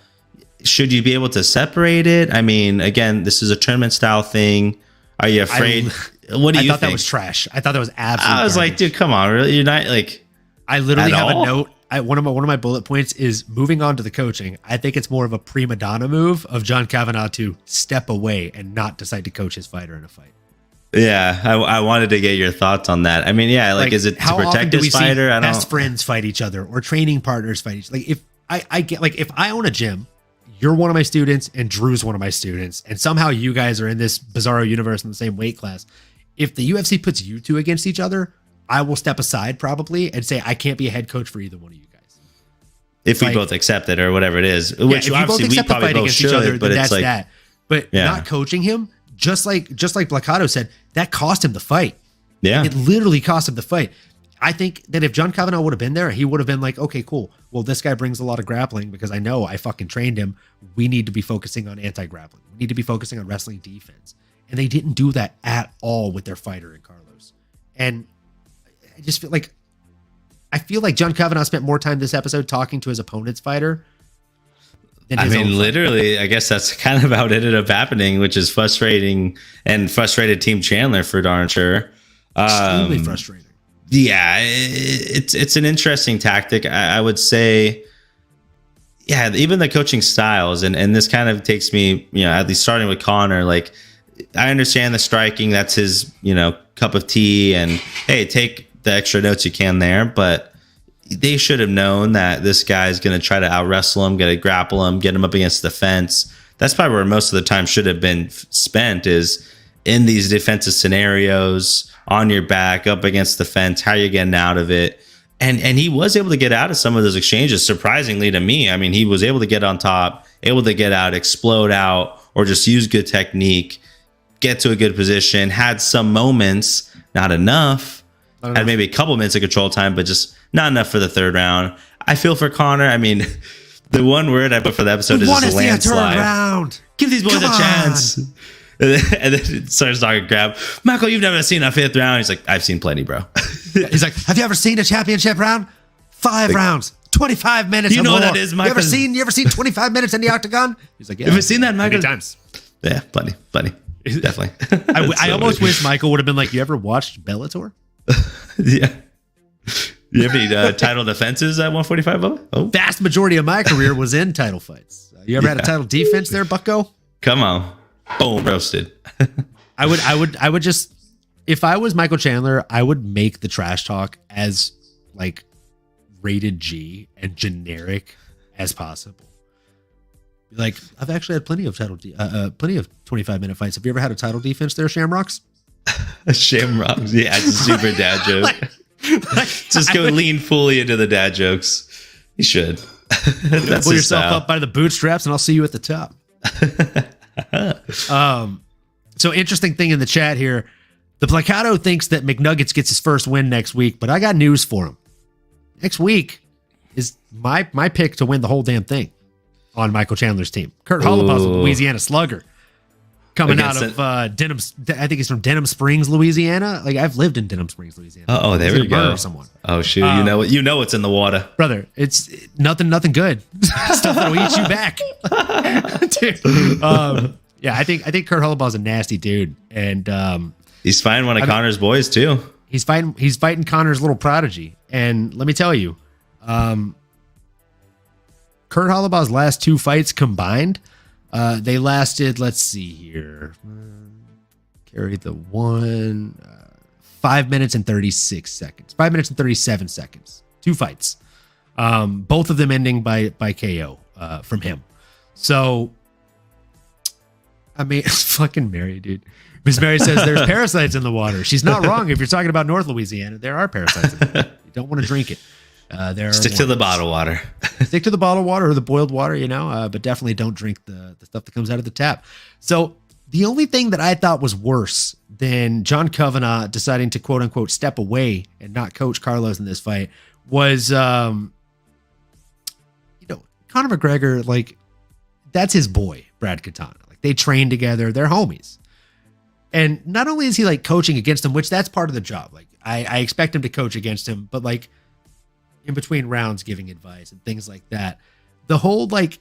should you be able to separate it? I mean, again, this is a tournament style thing. Are you afraid? What do you think? I thought that was trash. I thought that was absolutely. I was like, dude, come on, really? You're not like. I literally have a note. One of my bullet points is moving on to the coaching. I think it's more of a prima donna move of John Kavanaugh to step away and not decide to coach his fighter in a fight. Yeah, I wanted to get your thoughts on that. I mean, yeah, like is it to protect his fighter? I don't. Best friends fight each other or training partners fight each other. Like if I get like if I own a gym, you're one of my students and Drew's one of my students, and somehow you guys are in this bizarro universe in the same weight class. If the UFC puts you two against each other, I will step aside probably and say I can't be a head coach for either one of you guys. If we both accept it or whatever it is, which obviously we probably both should, but it's like that. But not coaching him, just like Blackato said, that cost him the fight. Yeah, it literally cost him the fight. I think that if John Kavanaugh would have been there, he would have been like, okay, cool. Well, this guy brings a lot of grappling because I know I fucking trained him. We need to be focusing on anti-grappling. We need to be focusing on wrestling defense. And they didn't do that at all with their fighter in Carlos. And I just feel like John Kavanaugh spent more time this episode talking to his opponent's fighter than his own literally, I guess that's kind of how it ended up happening, which is frustrating and frustrated Team Chandler for darn sure. Extremely frustrating. Yeah, it's an interesting tactic. I would say, yeah, even the coaching styles, and this kind of takes me, at least starting with Connor, like, I understand the striking, that's his, cup of tea, and hey, take the extra notes you can there, but they should have known that this guy's going to try to out-wrestle him, get to grapple him, get him up against the fence. That's probably where most of the time should have been spent, is in these defensive scenarios, on your back, up against the fence, how you getting out of it. And he was able to get out of some of those exchanges, surprisingly to me. I mean, he was able to get on top, able to get out, explode out, or just use good technique, get to a good position, had some moments, not enough, had maybe a couple minutes of control time, but just not enough for the third round. I feel for Connor. I mean, the one word I put for the episode is just landslide. Round. Give these boys a chance. And then it starts talking crap. Michael, you've never seen a fifth round. He's like, I've seen plenty, bro. He's like, have you ever seen a championship round? 5 rounds, 25 minutes. You know what that is, Michael? You ever seen 25 minutes in the octagon? He's like, yeah. Have you seen that, Michael? Many times. Yeah, plenty. Definitely. I almost wish Michael would have been like, you ever watched Bellator? Yeah. You have any title defenses at 145, Bubba? Oh. Vast majority of my career was in title fights. You ever had a title defense there, bucko? Come on. Boom, roasted. I would just, if I was Michael Chandler, I would make the trash talk as like rated G and generic as possible. Like, I've actually had plenty of 25-minute fights. Have you ever had a title defense there, Shamrocks? Shamrocks, yeah, it's a super dad joke. Just go lean fully into the dad jokes. You should. Pull yourself up by the bootstraps, and I'll see you at the top. So interesting thing in the chat here. The Placado thinks that McNuggets gets his first win next week, but I got news for him. Next week is my pick to win the whole damn thing on Michael Chandler's team. Kurt Holloway's a Louisiana Slugger coming out of Denham. I think he's from Denham Springs, Louisiana. Like, I've lived in Denham Springs, Louisiana. Oh, there we go. Someone. Oh shoot, you know what's in the water, brother. It's nothing good. Stuff that'll eat you back. Dude. Yeah, I think Kurt Holloway's a nasty dude, and he's fighting one of Connor's boys too. He's fighting Connor's little prodigy, and let me tell you, Kurt Holloway's last 2 fights combined, they lasted. Let's see here, carry the one. 5 minutes and 36 seconds. 5 minutes and 37 seconds. 2 fights. Both of them ending by KO from him. So, I mean, fucking Mary, dude. Miss Mary says there's parasites in the water. She's not wrong. If you're talking about North Louisiana, there are parasites in the water. You don't want to drink it. Stick to the bottled water. Stick to the bottled water or the boiled water, but definitely don't drink the stuff that comes out of the tap. So the only thing that I thought was worse than John Kavanagh deciding to quote unquote step away and not coach Carlos in this fight was, Conor McGregor, like, that's his boy, Brad Katana. Like, they train together, they're homies. And not only is he like coaching against him, which that's part of the job. Like, I expect him to coach against him, but like in between rounds, giving advice and things like that. The whole like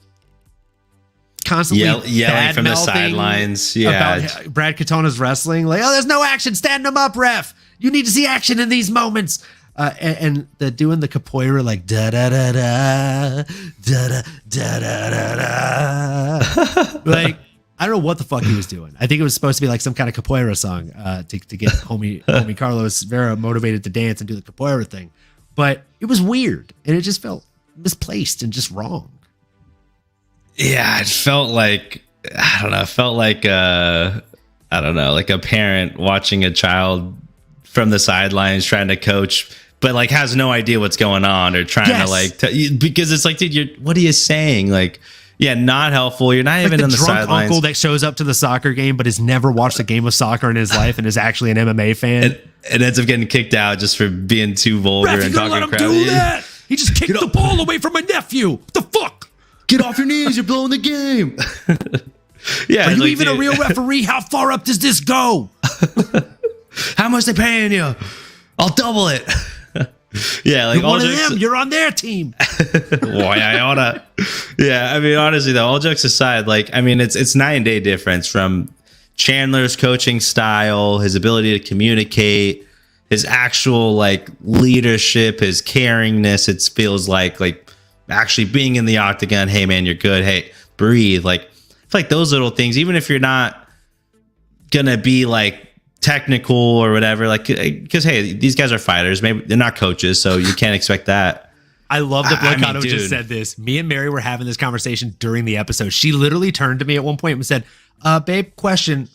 constantly yelling from the sidelines, about Brad Katana's wrestling, like, oh, there's no action, stand him up, ref. You need to see action in these moments. And the doing the capoeira, like da da da da da da da da da. Like, I don't know what the fuck he was doing. I think it was supposed to be like some kind of capoeira song to get homie Carlos Vera motivated to dance and do the capoeira thing. But it was weird, and it just felt misplaced and just wrong. Yeah, it felt like, I don't know, like a parent watching a child from the sidelines trying to coach, but like has no idea what's going on, or trying to like, because it's like, dude, what are you saying? Like, yeah, not helpful. You're not like even on the sidelines. Drunk uncle that shows up to the soccer game but has never watched a game of soccer in his life and is actually an MMA fan. And ends up getting kicked out just for being too vulgar and talking crap. Do that? He just kicked the ball away from my nephew. What the fuck? Get off your knees. You're blowing the game. Yeah. Are you even a real referee? How far up does this go? How much they paying you? I'll double it. Yeah, like you're one of them. You're on their team. Why I oughta. Yeah, I mean, honestly, though, all jokes aside, like, I mean, it's night and day difference from Chandler's coaching style, his ability to communicate, his actual like leadership, his caringness. It feels like actually being in the octagon. Hey, man, you're good. Hey, breathe. Like, I feel like those little things, even if you're not gonna be like technical or whatever, like, because hey, these guys are fighters, maybe they're not coaches, so you can't expect that. I love that Blackano just said this. Me and Mary were having this conversation during the episode. She literally turned to me at one point and said, babe, question,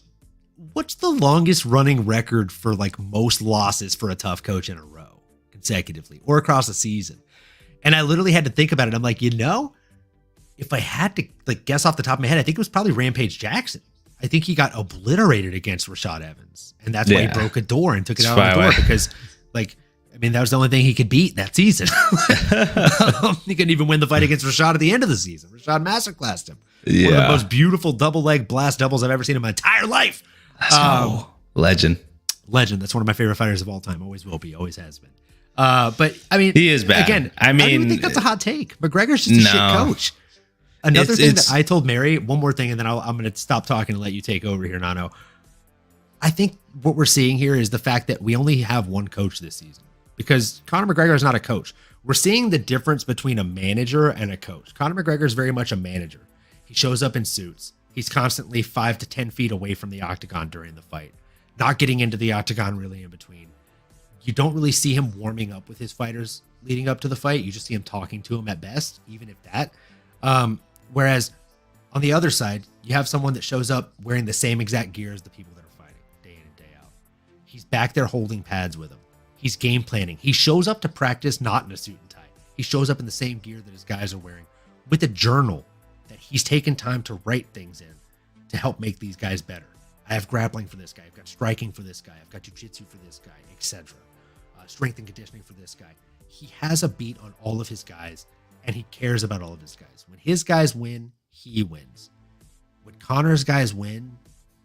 what's the longest running record for like most losses for a tough coach in a row consecutively or across a season? And I literally had to think about it. I'm like, if I had to like guess off the top of my head, I think it was probably Rampage Jackson. I think he got obliterated against Rashad Evans, and that's why he broke a door and took it out of the door because, like, I mean, that was the only thing he could beat that season. He couldn't even win the fight against Rashad at the end of the season. Rashad masterclassed him. Yeah. One of the most beautiful double leg blast doubles I've ever seen in my entire life. Legend. That's one of my favorite fighters of all time. Always will be. Always has been. But I mean, he is bad. Again, I don't even think that's a hot take. McGregor's just a shit coach. Another thing that I told Mary, one more thing, and then I'm going to stop talking and let you take over here, Nano. I think what we're seeing here is the fact that we only have one coach this season because Conor McGregor is not a coach. We're seeing the difference between a manager and a coach. Conor McGregor is very much a manager. He shows up in suits. He's constantly 5 to 10 feet away from the octagon during the fight, not getting into the octagon really in between. You don't really see him warming up with his fighters leading up to the fight. You just see him talking to him at best, even if that. Whereas on the other side, you have someone that shows up wearing the same exact gear as the people that are fighting day in and day out. He's back there holding pads with them. He's game planning. He shows up to practice not in a suit and tie. He shows up in the same gear that his guys are wearing with a journal that he's taken time to write things in to help make these guys better. I have grappling for this guy. I've got striking for this guy. I've got jiu-jitsu for this guy, etc. Strength and conditioning for this guy. He has a beat on all of his guys, and he cares about all of his guys. When his guys win, he wins. When Conor's guys win,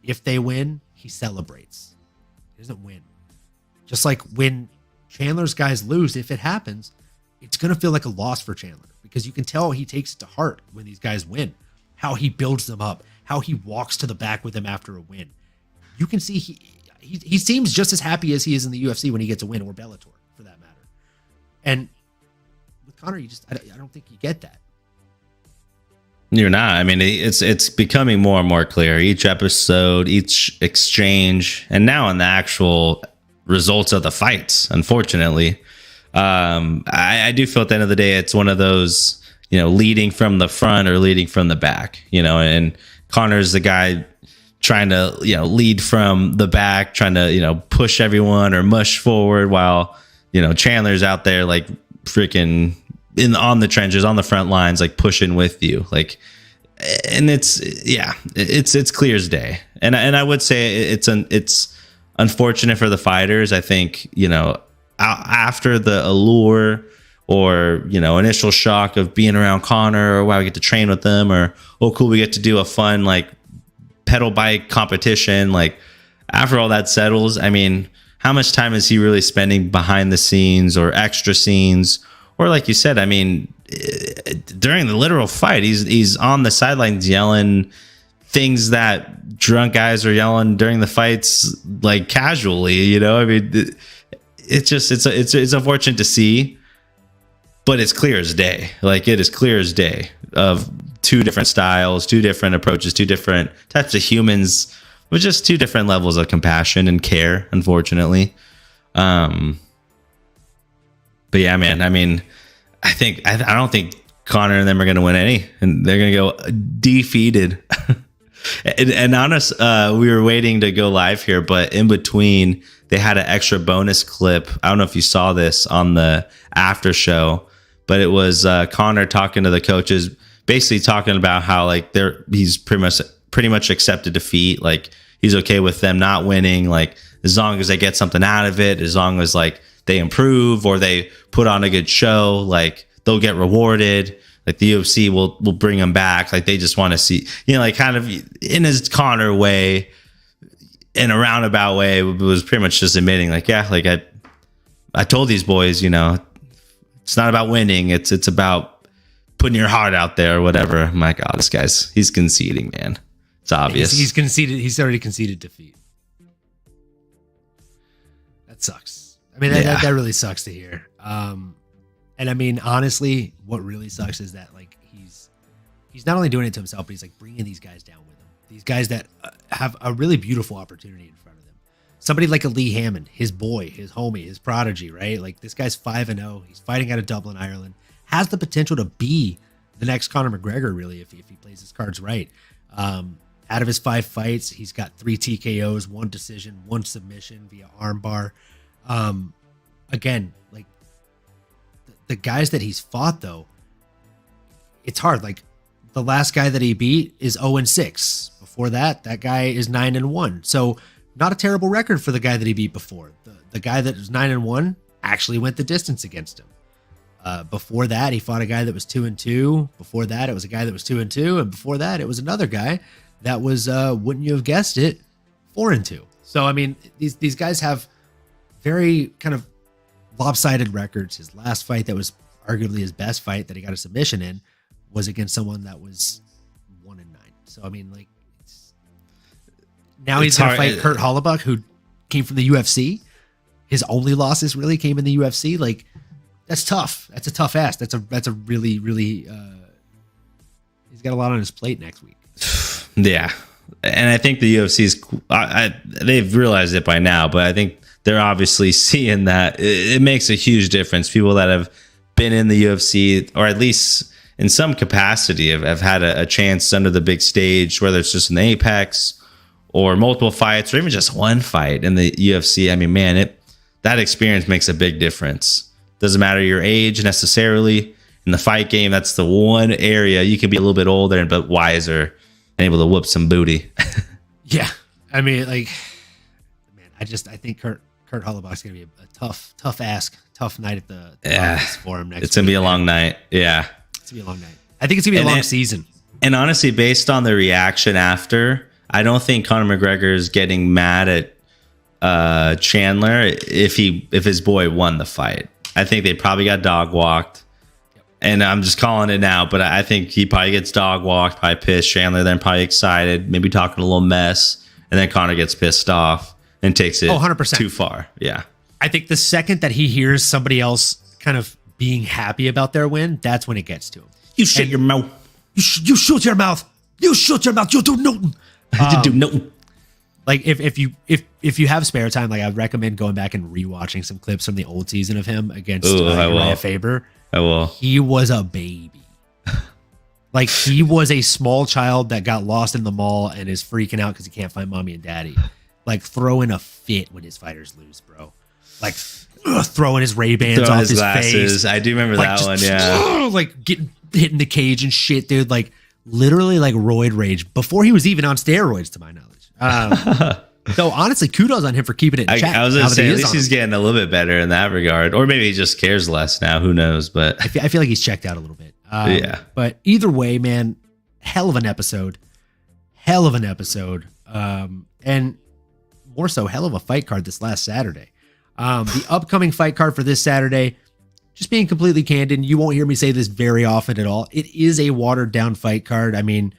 if they win, he celebrates. He doesn't win. Just like when Chandler's guys lose, if it happens, it's going to feel like a loss for Chandler because you can tell he takes it to heart when these guys win, how he builds them up, how he walks to the back with them after a win. You can see he seems just as happy as he is in the UFC when he gets a win, or Bellator for that matter. And with Conor, I don't think you get that. You're not. I mean, it's becoming more and more clear. Each episode, each exchange, and now in the actual results of the fights, unfortunately. I do feel at the end of the day, it's one of those leading from the front or leading from the back, and Connor's the guy trying to, lead from the back, trying to, push everyone or mush forward while, Chandler's out there like freaking on the trenches, on the front lines, like pushing with you. Like, and it's clear as day. And I would say it's unfortunate for the fighters. I think, after the allure or, initial shock of being around Connor, or wow, we get to train with them, or, oh, cool, we get to do a fun, like, pedal bike competition. Like, after all that settles, I mean, how much time is he really spending behind the scenes or extra scenes? Or like you said, I mean, during the literal fight, he's on the sidelines yelling things that drunk guys are yelling during the fights, like casually, I mean, it's unfortunate to see, but it's clear as day. Like, it is clear as day of two different styles, two different approaches, two different types of humans with just two different levels of compassion and care, unfortunately. But yeah, man, I mean, I don't think Connor and them are going to win any, and they're going to go defeated. and honest, we were waiting to go live here, but in between they had an extra bonus clip. I don't know if you saw this on the after show, but it was Connor talking to the coaches, basically talking about how like he's pretty much accepted defeat. Like, he's okay with them not winning. Like, as long as they get something out of it, as long as like they improve or they put on a good show, like, they'll get rewarded. Like, the UFC will bring them back. Like, they just want to see, like, kind of in his Connor way, in a roundabout way, was pretty much just admitting, like, yeah, like I told these boys, it's not about winning. It's about putting your heart out there or whatever. My God, he's conceding, man. It's obvious. He's conceded. He's already conceded defeat. That sucks. I mean, that really sucks to hear. And I mean, honestly, what really sucks is that like he's not only doing it to himself, but he's like bringing these guys down with him. These guys that have a really beautiful opportunity in front of them. Somebody like a Lee Hammond, his boy, his homie, his prodigy, right? Like, this guy's 5-0. He's fighting out of Dublin, Ireland. Has the potential to be the next Conor McGregor, really, if he plays his cards right. Out of his 5 fights, he's got 3 TKOs, 1 decision, 1 submission via armbar. Again, like, the guys that he's fought, though, it's hard. Like, the last guy that he beat is 0-6. Before that guy is 9-1. So not a terrible record for the guy that he beat before. The guy that was 9-1 actually went the distance against him. Before that, he fought a guy that was 2-2. Before that, it was a guy that was 2-2. And before that, it was another guy that was, wouldn't you have guessed it, 4-2. So, I mean, these guys have very kind of lopsided records. His last fight that was arguably his best fight that he got a submission in was against someone that was 1-9. So, I mean, like, now he's going to fight Kurt Hollabaugh, who came from the UFC. His only losses really came in the UFC. Like, that's tough. That's a tough ask. That's a really, really, he's got a lot on his plate next week. Yeah. And I think the UFC's, they've realized it by now, but I think they're obviously seeing that it makes a huge difference. People that have been in the UFC, or at least in some capacity, have had a chance under the big stage, whether it's just in the Apex or multiple fights or even just one fight in the UFC. I mean, man, that experience makes a big difference. Doesn't matter your age necessarily. In the fight game, that's the one area you can be a little bit older but wiser and able to whoop some booty. Yeah. I mean, like, man, I think Kurt Hollabach's going to be a tough ask, tough night at the office for him next week. It's going to be a long night. Yeah. It's going to be a long night. I think it's going to be a long season. And honestly, based on the reaction after, I don't think Conor McGregor is getting mad at Chandler if his boy won the fight. I think they probably got dog walked. Yep. And I'm just calling it now, but I think he probably gets dog walked, probably pissed. Chandler then probably excited, maybe talking a little mess, and then Conor gets pissed off and takes it 100%. Too far. Yeah. I think the second that he hears somebody else kind of being happy about their win, that's when it gets to him. You shut your mouth. You shut your mouth. You shut your mouth. You do nothing. You do nothing. Like, if you have spare time, like, I'd recommend going back and rewatching some clips from the old season of him against Uriah Faber. I will. He was a baby. Like he was a small child that got lost in the mall and is freaking out because he can't find mommy and daddy. Like throwing a fit when his fighters lose, bro. Like throwing his Ray-Bans off his glasses. Face. I do remember that one, yeah. Like getting hit in the cage and shit, dude. Like literally like roid rage before he was even on steroids, to my knowledge. So honestly, kudos on him for keeping it in check. I was gonna say, at least he's getting a little bit better in that regard, or maybe he just cares less now. Who knows? But I feel like he's checked out a little bit. Yeah. But either way, man, hell of an episode, and more so, hell of a fight card this last Saturday. The upcoming fight card for this Saturday, just being completely candid, you won't hear me say this very often at all. It is a watered down fight card. I mean,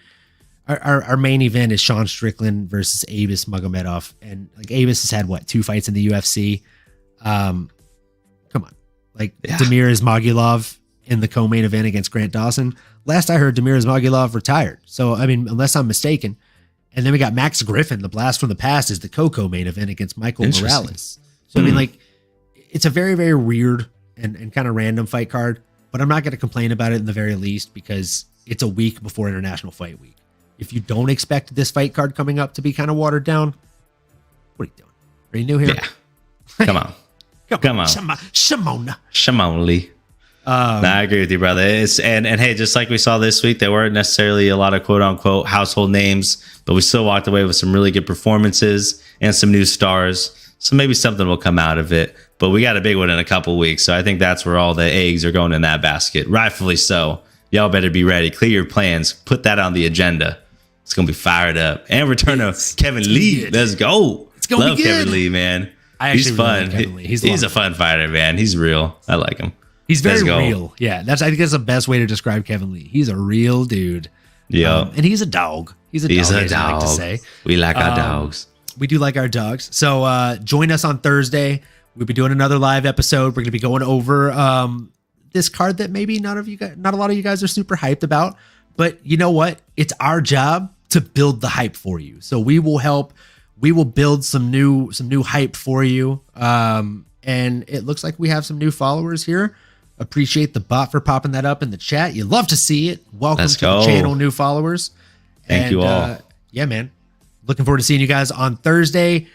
our main event is Sean Strickland versus Abus Magomedov. And like Abus has had 2 fights in the UFC. Come on. Like Damir Ismagulov in the co-main event against Grant Dawson. Last I heard, Damir Ismagulov retired. So, I mean, unless I'm mistaken. And then we got Max Griffin, the blast from the past, is the co-main event against Michael Morales. So, I mean, like, it's a very, very weird and kind of random fight card, but I'm not going to complain about it in the very least because it's a week before International Fight Week. If you don't expect this fight card coming up to be kind of watered down, what are you doing? Are you new here? Yeah. Come on. Come on. Shimon Lee. I agree with you, brother. And hey, just like we saw this week, there weren't necessarily a lot of quote unquote household names, but we still walked away with some really good performances and some new stars. So maybe something will come out of it. But we got a big one in a couple weeks. So I think that's where all the eggs are going in that basket. Rightfully so. Y'all better be ready. Clear your plans. Put that on the agenda. It's going to be fired up. And return of Kevin Lee. Let's go. It's going to be good. Kevin Lee, man. He's fun. Really like Kevin Lee. He's a fun fighter, man. He's real. I like him. He's very real. Yeah, I think that's the best way to describe Kevin Lee. He's a real dude. Yeah. And he's a dog. He's a dog. I like to say. We like our dogs. We do like our dogs. So join us on Thursday. We'll be doing another live episode. We're going to be going over this card that maybe not a lot of you guys are super hyped about. But you know what? It's our job to build the hype for you. So we will help. We will build some new hype for you. And it looks like we have some new followers here. Appreciate the bot for popping that up in the chat. You love to see it. Welcome to the channel, new followers. Thank you all. Yeah, man. Looking forward to seeing you guys on Thursday.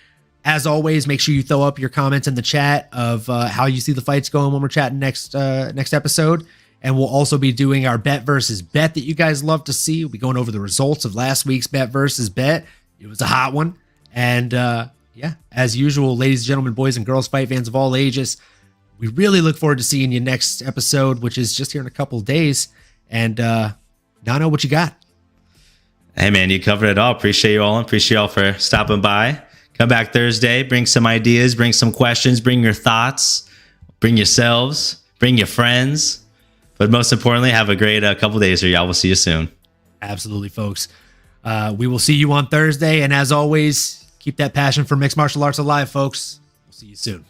As always, make sure you throw up your comments in the chat of how you see the fights going when we're chatting next episode. And we'll also be doing our bet versus bet that you guys love to see. We'll be going over the results of last week's bet versus bet. It was a hot one. And yeah, as usual, ladies and gentlemen, boys and girls, fight fans of all ages, we really look forward to seeing you next episode, which is just here in a couple of days. And Nano, what you got? Hey, man, you covered it all. Appreciate you all. Appreciate you all for stopping by. Come back Thursday. Bring some ideas. Bring some questions. Bring your thoughts. Bring yourselves. Bring your friends. But most importantly, have a great couple days here, y'all. We'll see you soon. Absolutely, folks. We will see you on Thursday. And as always, keep that passion for mixed martial arts alive, folks. We'll see you soon.